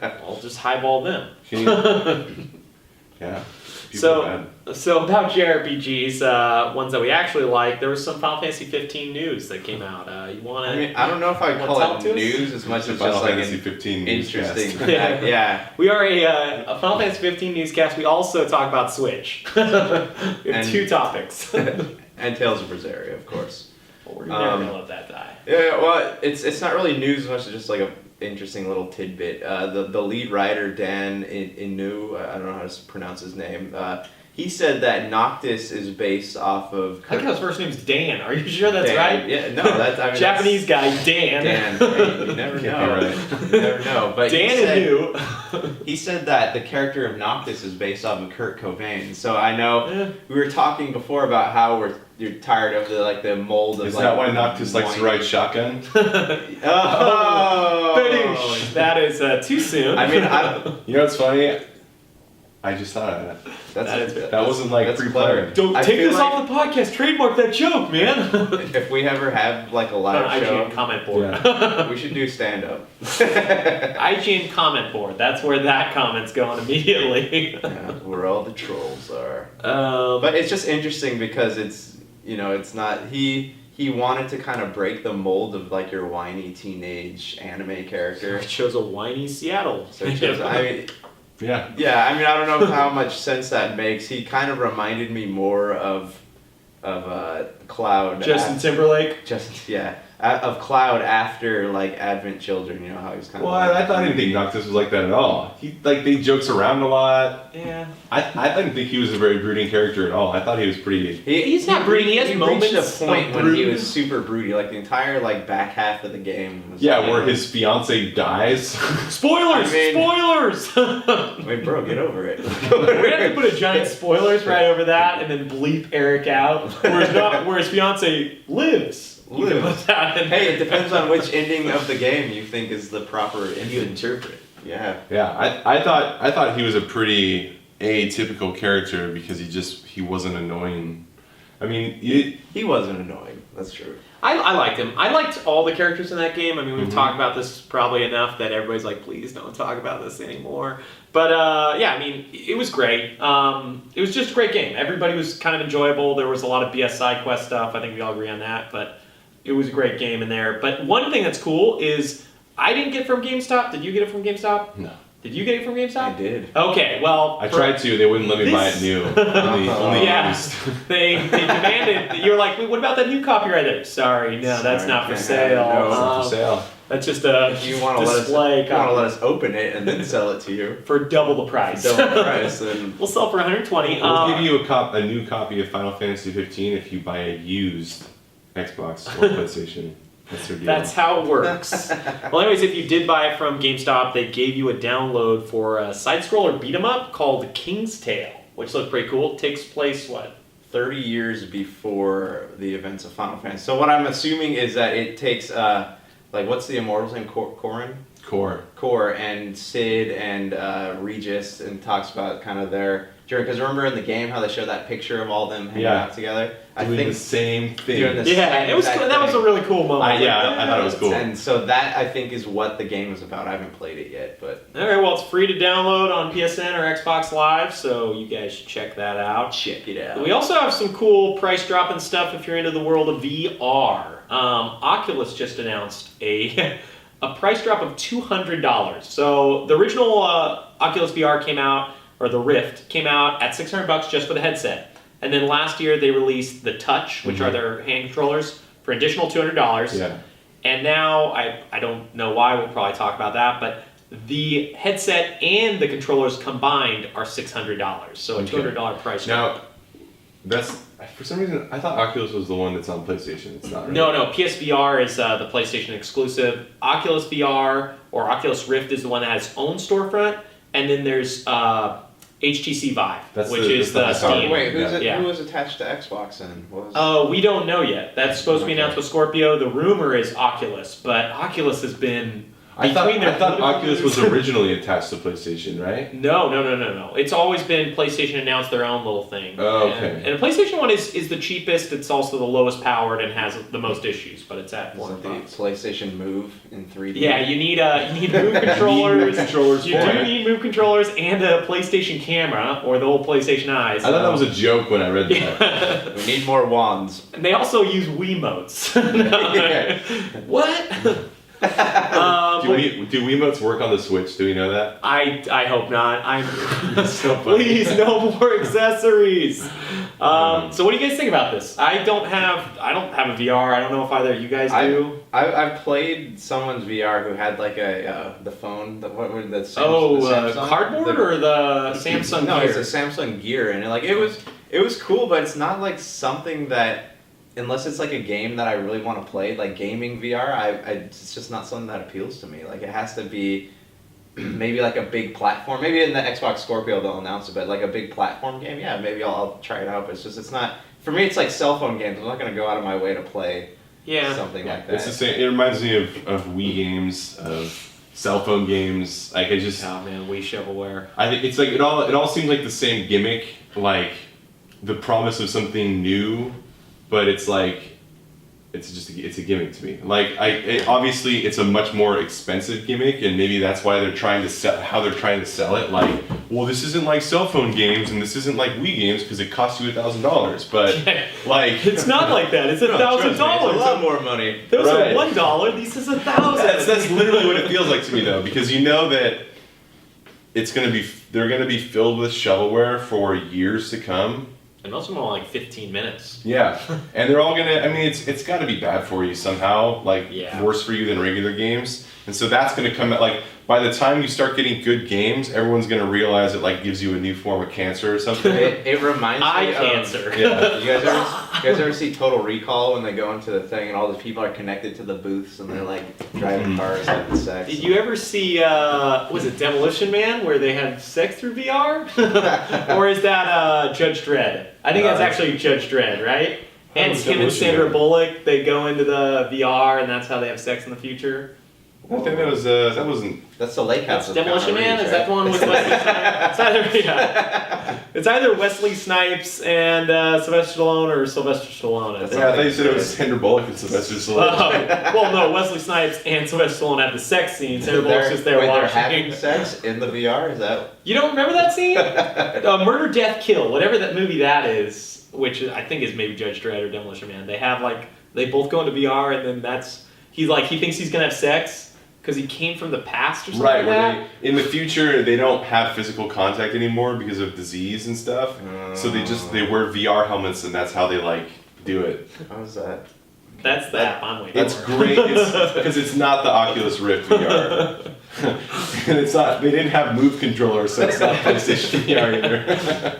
I'll just highball them. Can you? Yeah. People are bad. So about JRPGs, ones that we actually like, there was some Final Fantasy 15 news that came out. You want to? I mean, I don't know if I Wanna call tell it to us? news as much as Final just like Fantasy an 15 interesting. newscast. Yeah. We are a Final Fantasy 15 newscast. We also talk about Switch. We have And- 2 topics. And Tales of Berseria, of course. Well, we're never going to let that die. Yeah, well, it's not really news as much as just like a interesting little tidbit. The lead writer Dan Inu, I don't know how to pronounce his name. He said that Noctis is based off of. I think his first name's Dan. Are you sure that's Dan. right? Yeah, no, that's I mean, Japanese guy, Dan. Dan. Hey, you never Can't be know. right. You never know. But Dan Inu. he said that the character of Noctis is based off of Kurt Cobain. So I know we were talking before about how you're tired of the mold of Is like. that why Noctis likes to ride shotgun? Oh, Finish. That is too soon. I mean, You know what's funny? I just thought of that. That wasn't like that's pre-planned. Don't I take feel this like- off the podcast. Trademark that joke, man. If we ever have like a live IGN show, comment board. Yeah. we should do stand up. IGN comment board. That's where that comment's going immediately. Yeah, where all the trolls are. But But it's just interesting because it's not he wanted to kind of break the mold of like your whiny teenage anime character. it shows a whiny Seattle. So he chose, I mean, Yeah. yeah, I mean, I don't know how much sense that makes. He kind of reminded me more of Cloud. Justin Timberlake. Of Cloud after like Advent Children. You know how he's kind Well, of. I thought I didn't think Noctis was like that at all. They jokes around a lot. Yeah. I didn't think he was a very brooding character at all. I thought he was pretty. He's not brooding, he has moments reached a point of when he brood. was super broody. Like the entire like back half of the game was. Yeah, where his fiance dies. Spoilers! I mean- Spoilers! Wait, bro, get over it. We have to put a giant spoilers right over that and then bleep Erik out. Where his fiance lives. You can Lives. put that in. Hey, it depends on which ending of the game you think is the proper ending. You interpret. Yeah. Yeah, I thought he was a pretty atypical character because he wasn't annoying. I mean, He wasn't annoying. That's true. I liked him. I liked all the characters in that game. I mean, we've talked about this probably enough that everybody's like, please don't talk about this anymore. But yeah, I mean, it was great. It was just a great game. Everybody was kind of enjoyable. There was a lot of BS side quest stuff. I think we all agree on that. But it was a great game in there. But one thing that's cool is I didn't get it from GameStop. Did you get it from GameStop? no. Did you get it from GameStop? I did. Okay, well... I tried to. They wouldn't let me buy it This- new. Only Yeah, used. they demanded. You were like, "Wait, what about that new copy right there?" Sorry, no, that's Sorry, not for can't sale. have it, no. It's not for sale. That's just a If you want to let display us open it and then sell it to you for double the price. double the price, then We'll sell for 120. We'll give you a new copy of Final Fantasy 15 if you buy a used Xbox or PlayStation. That's their deal. That's how it works. Well, anyways, if you did buy it from GameStop, they gave you a download for a side-scroller beat-em-up called King's Tale, which looked pretty cool. It takes place, 30 years before the events of Final Fantasy. So what I'm assuming is that it takes like what's the Immortals name? Corrin? Core. And Sid and Regis, and talks about kind of their journey. Because remember in the game how they show that picture of all them hanging out together? Doing the same thing. doing the Yeah, same it was. exact That was a thing. really cool moment. I thought it was cool. And so that I think is what the game is about. I haven't played it yet, but All right, well, it's free to download on PSN or Xbox Live, so you guys should check that out. check it out. We also have some cool price dropping stuff if you're into the world of VR. Oculus just announced a price drop of $200. So the original Oculus VR came out, or the Rift came out at $600 just for the headset. And then last year they released the Touch, which are their hand controllers, for additional $200. Yeah. And now, I don't know why, we'll probably talk about that, but the headset and the controllers combined are $600. So a $200 price. Now, that's, for some reason, I thought Oculus was the one that's on PlayStation. It's not, right? No, PSVR is the PlayStation exclusive. Oculus VR or Oculus Rift is the one that has its own storefront. And then there's HTC Vive, which is the Steam. Wait, who was attached to Xbox then? We don't know yet. That's supposed to be announced with Scorpio. The rumor is Oculus, but Oculus has been I thought Oculus was originally attached to PlayStation, right? No. It's always been PlayStation announced their own little thing. Oh, okay. And the PlayStation one is the cheapest. It's also the lowest powered and has the most issues, but it's at Is $400. it the PlayStation Move in 3D? Yeah, you need Move controllers. controllers. You do need Move controllers and a PlayStation camera or the old PlayStation Eyes. I thought that was a joke when I read that. We need more wands. And they also use Wiimotes. What? Do Wiimotes work on the Switch? Do we know that? I hope not. So funny. Please, no more accessories. So what do you guys think about this? I don't have a VR. I don't know if either of you guys do. I've played someone's VR who had like the phone. What were the Samsung? Cardboard or the Samsung No, Gear? it's a Samsung Gear, and it was cool, but it's not like something that. Unless it's like a game that I really want to play, like gaming VR, it's just not something that appeals to me. Like it has to be maybe like a big platform. Maybe in the Xbox Scorpio they'll announce it, but like a big platform game, yeah, maybe I'll try it out. But it's not for me. It's like cell phone games. I'm not gonna go out of my way to play something like that. It's the same. It reminds me of Wii games, of cell phone games. Like I just. Oh man, Wii shovelware. I think it's like it all seems like the same gimmick, like the promise of something new. But it's like, it's a gimmick to me. Like, obviously it's a much more expensive gimmick, and maybe that's why they're trying to sell it. Like, well, this isn't like cell phone games, and this isn't like Wii games because it costs you $1,000. But like, it's not like that. It's $1,000. It's a lot more money. Those are $1. This is $1,000. That's literally what it feels like to me, though, because you know that they're gonna be filled with shovelware for years to come. And most of them are like 15 minutes. Yeah, and they're all gonna. I mean, it's got to be bad for you somehow. Like worse for you than regular games. And so that's gonna come at like by the time you start getting good games, everyone's gonna realize it like gives you a new form of cancer or something. It reminds me of cancer. Yeah. You guys ever see Total Recall when they go into the thing and all the people are connected to the booths and they're like driving cars having sex? Did you ever see was it Demolition Man where they had sex through VR? Or is that Judge Dredd? I think that's actually Judge Dredd, right? And him and Sandra Bullock, they go into the VR and that's how they have sex in the future. I think that wasn't. That's the Lake House. That's Demolition Man. Is that the one with Wesley Snipes? It's either Wesley Snipes and Sylvester Stallone or Sylvester Stallone. I thought you said it was Sandra Bullock and Sylvester Stallone. Well, no, Wesley Snipes and Sylvester Stallone have the sex scene. Sandra Bullock's just there watching. They're having sex in the VR. Is that? You don't remember that scene? Murder, Death, Kill, whatever that movie that is, which I think is maybe Judge Dredd or Demolition Man. They have they both go into VR, and then he thinks he's gonna have sex. Because he came from the past or something like that? In the future, they don't have physical contact anymore because of disease and stuff. So they wear VR helmets, and that's how they do it. How's that? That's the app I'm waiting That's great because it's not the Oculus Rift VR. And it's not. They didn't have Move controllers, so it's not PlayStation VR either.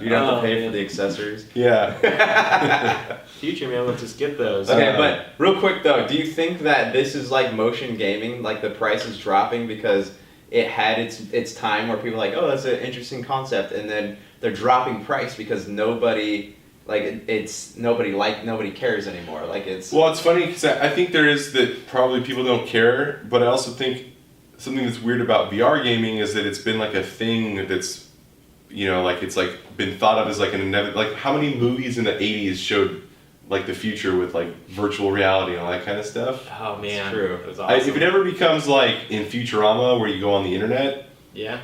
You don't have to pay for the accessories. Yeah. Future man, let's just get those. Okay, but real quick though, do you think that this is like motion gaming? Like the price is dropping because it had its time where people are like, oh, that's an interesting concept, and then they're dropping price because nobody cares anymore. Like it's. Well, it's funny because I think there is that probably people don't care, but I also think something that's weird about VR gaming is that it's been like a thing that's, it's like been thought of as like an inevitable. Like how many movies in the 80s showed like the future with like virtual reality and all that kind of stuff? Oh man, it's true. It was awesome. If it ever becomes like in Futurama where you go on the internet, yeah,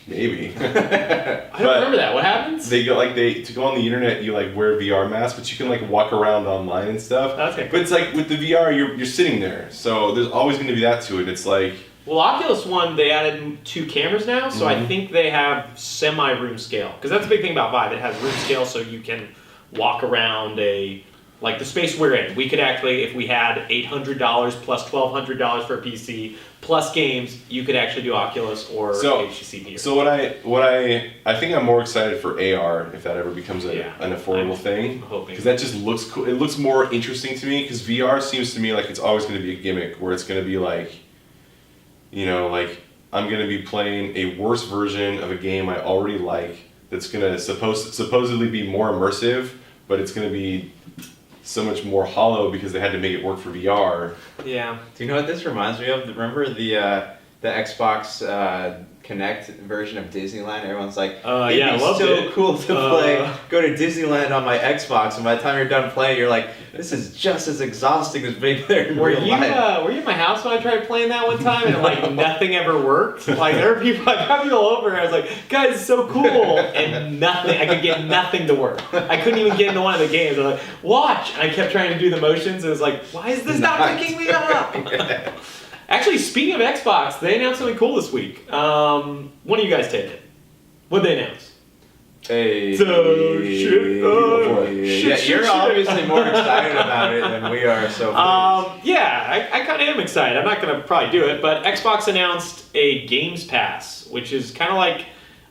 maybe. I don't remember that. What happens? They go to go on the internet. You wear VR masks, but you can walk around online and stuff. Okay. But it's like with the VR, you're sitting there, so there's always going to be that to it. It's like. Well, Oculus One, they added 2 cameras now, so I think they have semi-room scale. Because that's the big thing about Vive. It has room scale, so you can walk around a Like the space we're in, we could actually, if we had $800 plus $1,200 for a PC plus games, you could actually do Oculus or HTC VR. So what I think I'm more excited for AR if that ever becomes an affordable thing. Because that just looks cool. It looks more interesting to me because VR seems to me like it's always going to be a gimmick where it's going to be like, you know, like I'm going to be playing a worse version of a game I already like that's going to supposedly be more immersive, but it's going to be so much more hollow because they had to make it work for VR. Yeah. Do you know what this reminds me of? Remember the Xbox Connect version of Disneyland? Everyone's like, it'd be so cool to play. Go to Disneyland on my Xbox, and by the time you're done playing, you're like, this is just as exhausting as being there in real life. Were you at my house when I tried playing that one time, and like nothing ever worked? Like there were people, I got people over, and I was like, guys, it's so cool, and nothing. I could get nothing to work. I couldn't even get into one of the games. I was like, watch, and I kept trying to do the motions, and it was like, why is this not picking me up? Actually, speaking of Xbox, they announced something cool this week. One of you guys take it. What'd they announce? Hey. Shit. You're obviously more excited about it than we are, so please. Yeah, I kind of am excited. I'm not going to probably do it, but Xbox announced a Games Pass, which is kind of like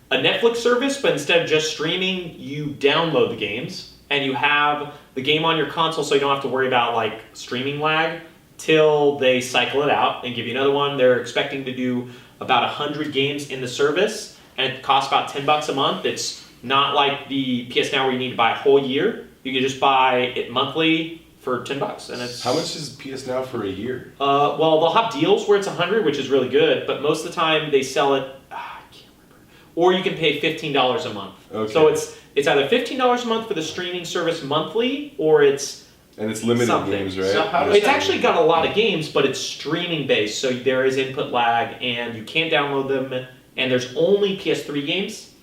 a Netflix service, but instead of just streaming, you download the games, and you have the game on your console so you don't have to worry about like streaming lag till they cycle it out and give you another one. They're expecting to do about 100 games in the service, and it costs about $10 a month. It's not like the PS Now where you need to buy a whole year. You can just buy it monthly for $10, and it's. How much is PS Now for a year? Well, they'll have deals where it's 100, which is really good, but most of the time they sell it. I can't remember. Or you can pay $15 a month. Okay. So it's either $15 a month for the streaming service monthly, or it's. And it's limited games, right? So how does It's actually got a lot of games, but it's streaming based, so there is input lag, and you can't download them. And there's only PS3 games,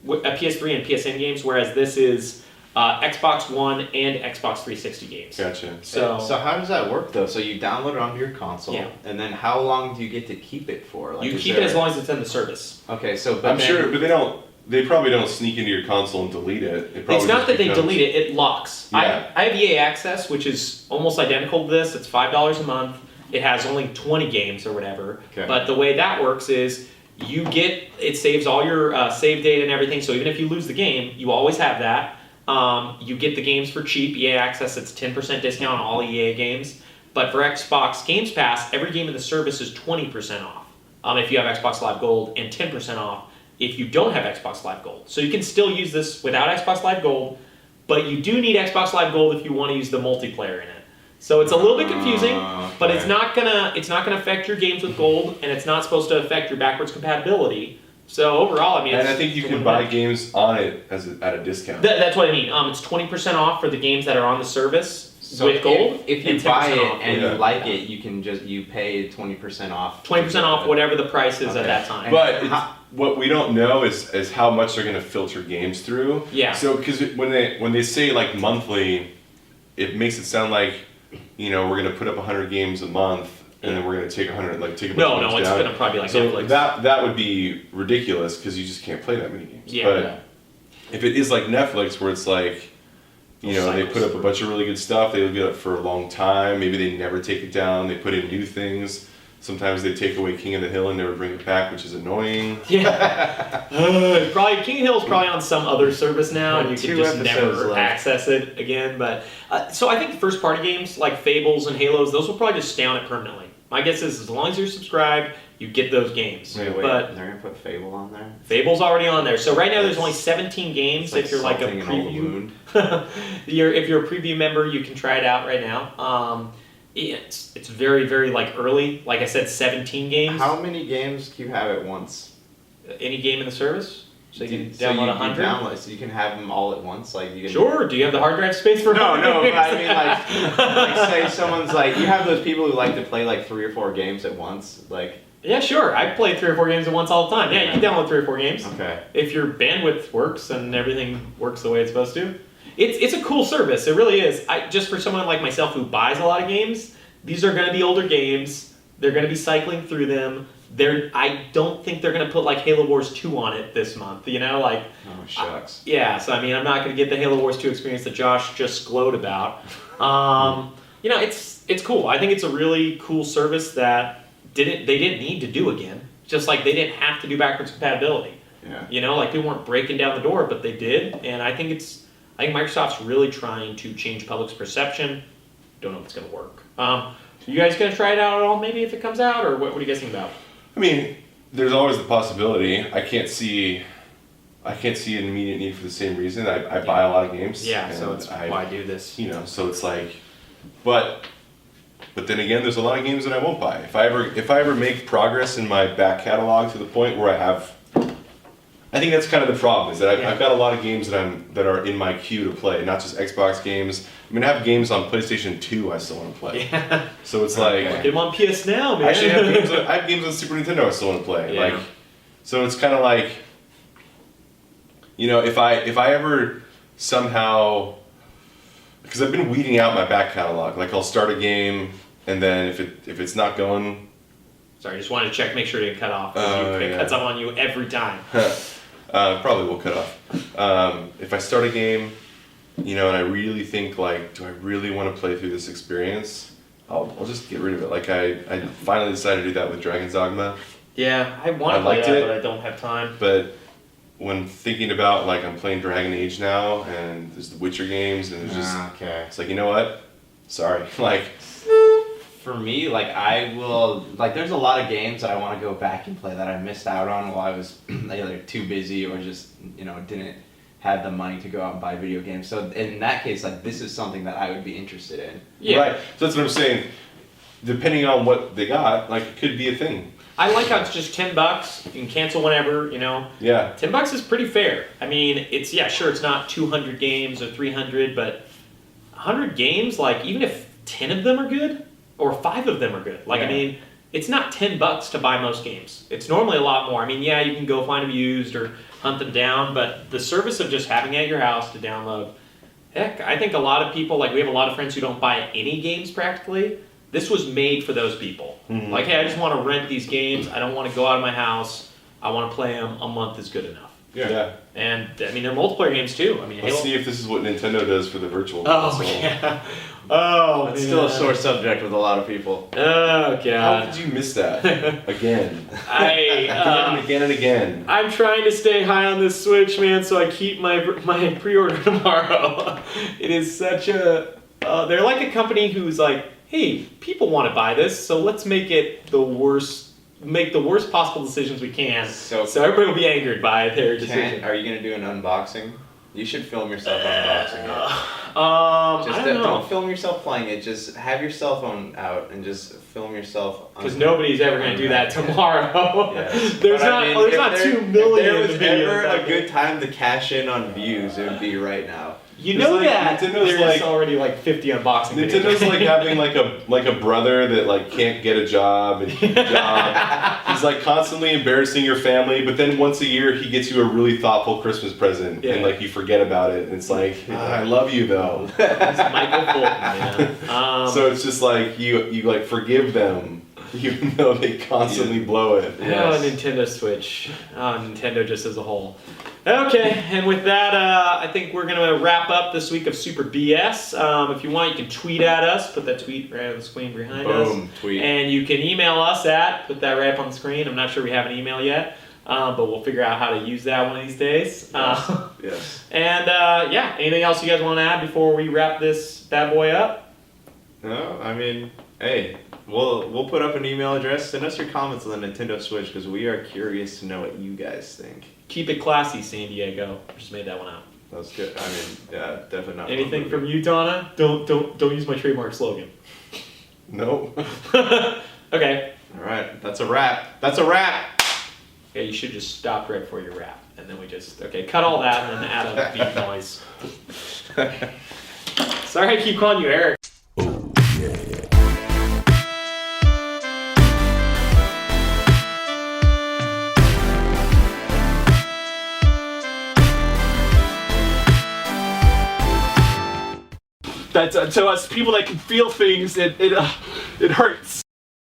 PS3 and PSN games, whereas this is Xbox One and Xbox 360 games. Gotcha. So how does that work though? So you download it onto your console, and then how long do you get to keep it for? Like, you keep it as long as it's in the service. Okay, so I'm sure, but they probably don't sneak into your console and delete it. It's not that they delete it; it locks. Yeah. I have EA Access, which is almost identical to this. It's $5 a month. It has only 20 games or whatever. Okay. But the way that works is it saves all your save data and everything. So even if you lose the game, you always have that. You get the games for cheap. EA Access, it's 10% discount on all EA games. But for Xbox Games Pass, every game in the service is 20% off. If you have Xbox Live Gold, and 10% off if you don't have Xbox Live Gold. So you can still use this without Xbox Live Gold, but you do need Xbox Live Gold if you want to use the multiplayer in it. So it's a little bit confusing, but it's not gonna affect your games with Gold, and it's not supposed to affect your backwards compatibility. So overall, I mean, and I think you can buy games on it at a discount. That's what I mean. It's 20% off for the games that are on the service. So with Gold, if you buy it and you like it, you can you pay 20% off. 20% off whatever the price is at that time. But what we don't know is how much they're going to filter games through. Yeah. So because when they say like monthly, it makes it sound like, you know, we're going to put up 100 games a month, and then we're going to take 100 take a bunch of games it's down. going to probably be like so Netflix. that would be ridiculous because you just can't play that many games. Yeah. But if it is like Netflix, where it's like, you know, they put up a bunch of really good stuff. They leave it up for a long time. Maybe they never take it down. They put in new things. Sometimes they take away King of the Hill and never bring it back, which is annoying. Yeah. Probably King of the Hill is probably on some other service now, and you can just never access it again. But so I think the first party games like Fables and Halos, those will probably just stay on it permanently. My guess is as long as you're subscribed, you get those games. Wait, but they're gonna put Fable on there? Fable's already on there. So right now there's only 17 games. Like if you're like a preview, if you're a preview member, you can try it out right now. It's very, very like early. Like I said, 17 games. How many games can you have at once? Any game in the service? So you can download 100? So you can have them all at once? Like you can. Sure. Do you have the hard drive space for No, 100 games? I mean like say someone's like, you have those people who like to play like 3 or 4 games at once, like. Yeah, sure. I play 3 or 4 games at once all the time. Yeah, you can download 3 or 4 games. Okay. If your bandwidth works and everything works the way it's supposed to. It's a cool service. It really is. Just for someone like myself who buys a lot of games, these are going to be older games. They're going to be cycling through them. I don't think they're going to put like Halo Wars 2 on it this month, you know, like. Oh shucks. Yeah, so I mean, I'm not going to get the Halo Wars 2 experience that Josh just glowed about. You know, it's cool. I think it's a really cool service that they didn't need to do again. Just like they didn't have to do backwards compatibility. Yeah. You know, like they weren't breaking down the door, but they did, and I think Microsoft's really trying to change public's perception. Don't know if it's going to work. You guys going to try it out at all? Maybe if it comes out, or what are you guys thinking about? I mean, there's always the possibility. I can't see an immediate need for the same reason. I buy a lot of games. Yeah, so it's why I do this. You know, so it's like, but then again, there's a lot of games that I won't buy. If I ever make progress in my back catalog to the point where I think that's kind of the problem, is that I've got a lot of games that are in my queue to play, not just Xbox games. I mean, I have games on PlayStation 2 I still want to play. Yeah. So it's like, Get them on PS Now, man. actually, I have games on Super Nintendo I still want to play. Yeah. Like, so it's kind of like, you know, if I ever somehow, because I've been weeding out my back catalog. Like, I'll start a game, and then if it's not going. Sorry, just wanted to check, make sure it didn't cut off. It cuts off on you every time. Probably will cut off. If I start a game, you know, and I really think, like, do I really want to play through this experience? I'll just get rid of it. Like, I finally decided to do that with Dragon's Dogma. Yeah, I want to play that, but I don't have time. But when thinking about, like, I'm playing Dragon Age now, and there's the Witcher games, and there's just, it's like, you know what? Sorry. Like, For me, like I will, like there's a lot of games that I want to go back and play that I missed out on while I was either too busy or just, you know, didn't have the money to go out and buy video games. So in that case, like this is something that I would be interested in. Yeah. right. So that's what I'm saying. Depending on what they got, like, it could be a thing. I like how it's just $10. You can cancel whenever, you know. Yeah. $10 is pretty fair. I mean, it's it's not 200 games or 300, but 100 games, like even if 10 of them are good or 5 of them are good, like I mean, it's not $10 to buy most games. It's normally a lot more. I mean, yeah, you can go find them used or hunt them down, but the service of just having it at your house to download, heck, I think a lot of people, like we have a lot of friends who don't buy any games practically. This was made for those people. Mm-hmm. Like, hey, I just want to rent these games. I don't want to go out of my house. I want to play them. A month is good enough. Yeah. And, I mean, they're multiplayer games, too. I mean, Let's see if this is what Nintendo does for the virtual Oh, console. yeah. Oh, It's still a sore subject with a lot of people. Oh, How God. could you miss that? Again. I, Again and again. I'm trying to stay high on this Switch, man, so I keep my pre-order tomorrow. It is such a... they're like a company who's like, hey, people want to buy this, so let's make it the worst possible decisions we can. So everybody will be angered by their decision. Are you gonna do an unboxing? You should film yourself unboxing it. I don't know. Don't film yourself playing it. Just have your cell phone out and just film yourself. Because nobody's ever going to do that tomorrow. Yes. There's But not if 2 million If there was videos ever out a good time to cash in on views, it would be right now. You know It's like that Nintendo's there's like- already like 50 unboxing Nintendo's videos. like having like a brother that like can't get a job and keep a job. He's like constantly embarrassing your family, but then once a year he gets you a really thoughtful Christmas present, and like you forget about it. And it's like, I love you though. It's Michael Fulton, man. So it's just like you like forgive them, even though they constantly blow it. Oh, Nintendo Switch. Oh, Nintendo just as a whole. Okay, and with that, I think we're going to wrap up this week of Super BS. If you want, you can tweet at us. Put that tweet right on the screen behind us. Boom, tweet. And you can email us put that right up on the screen. I'm not sure we have an email yet, but we'll figure out how to use that one of these days. Yes. And anything else you guys want to add before we wrap this bad boy up? No, I mean, hey, we'll put up an email address. Send us your comments on the Nintendo Switch because we are curious to know what you guys think. Keep it classy, San Diego. Just made that one out. That's good. I mean, yeah, definitely not. Anything from you, Donna? Don't use my trademark slogan. No. Okay. All right, that's a wrap. That's a wrap. Yeah, you should just stop right before your rap, and then we just cut all that and then add a beat noise. Sorry, I keep calling you Eric. That's to us people that can feel things. It hurts.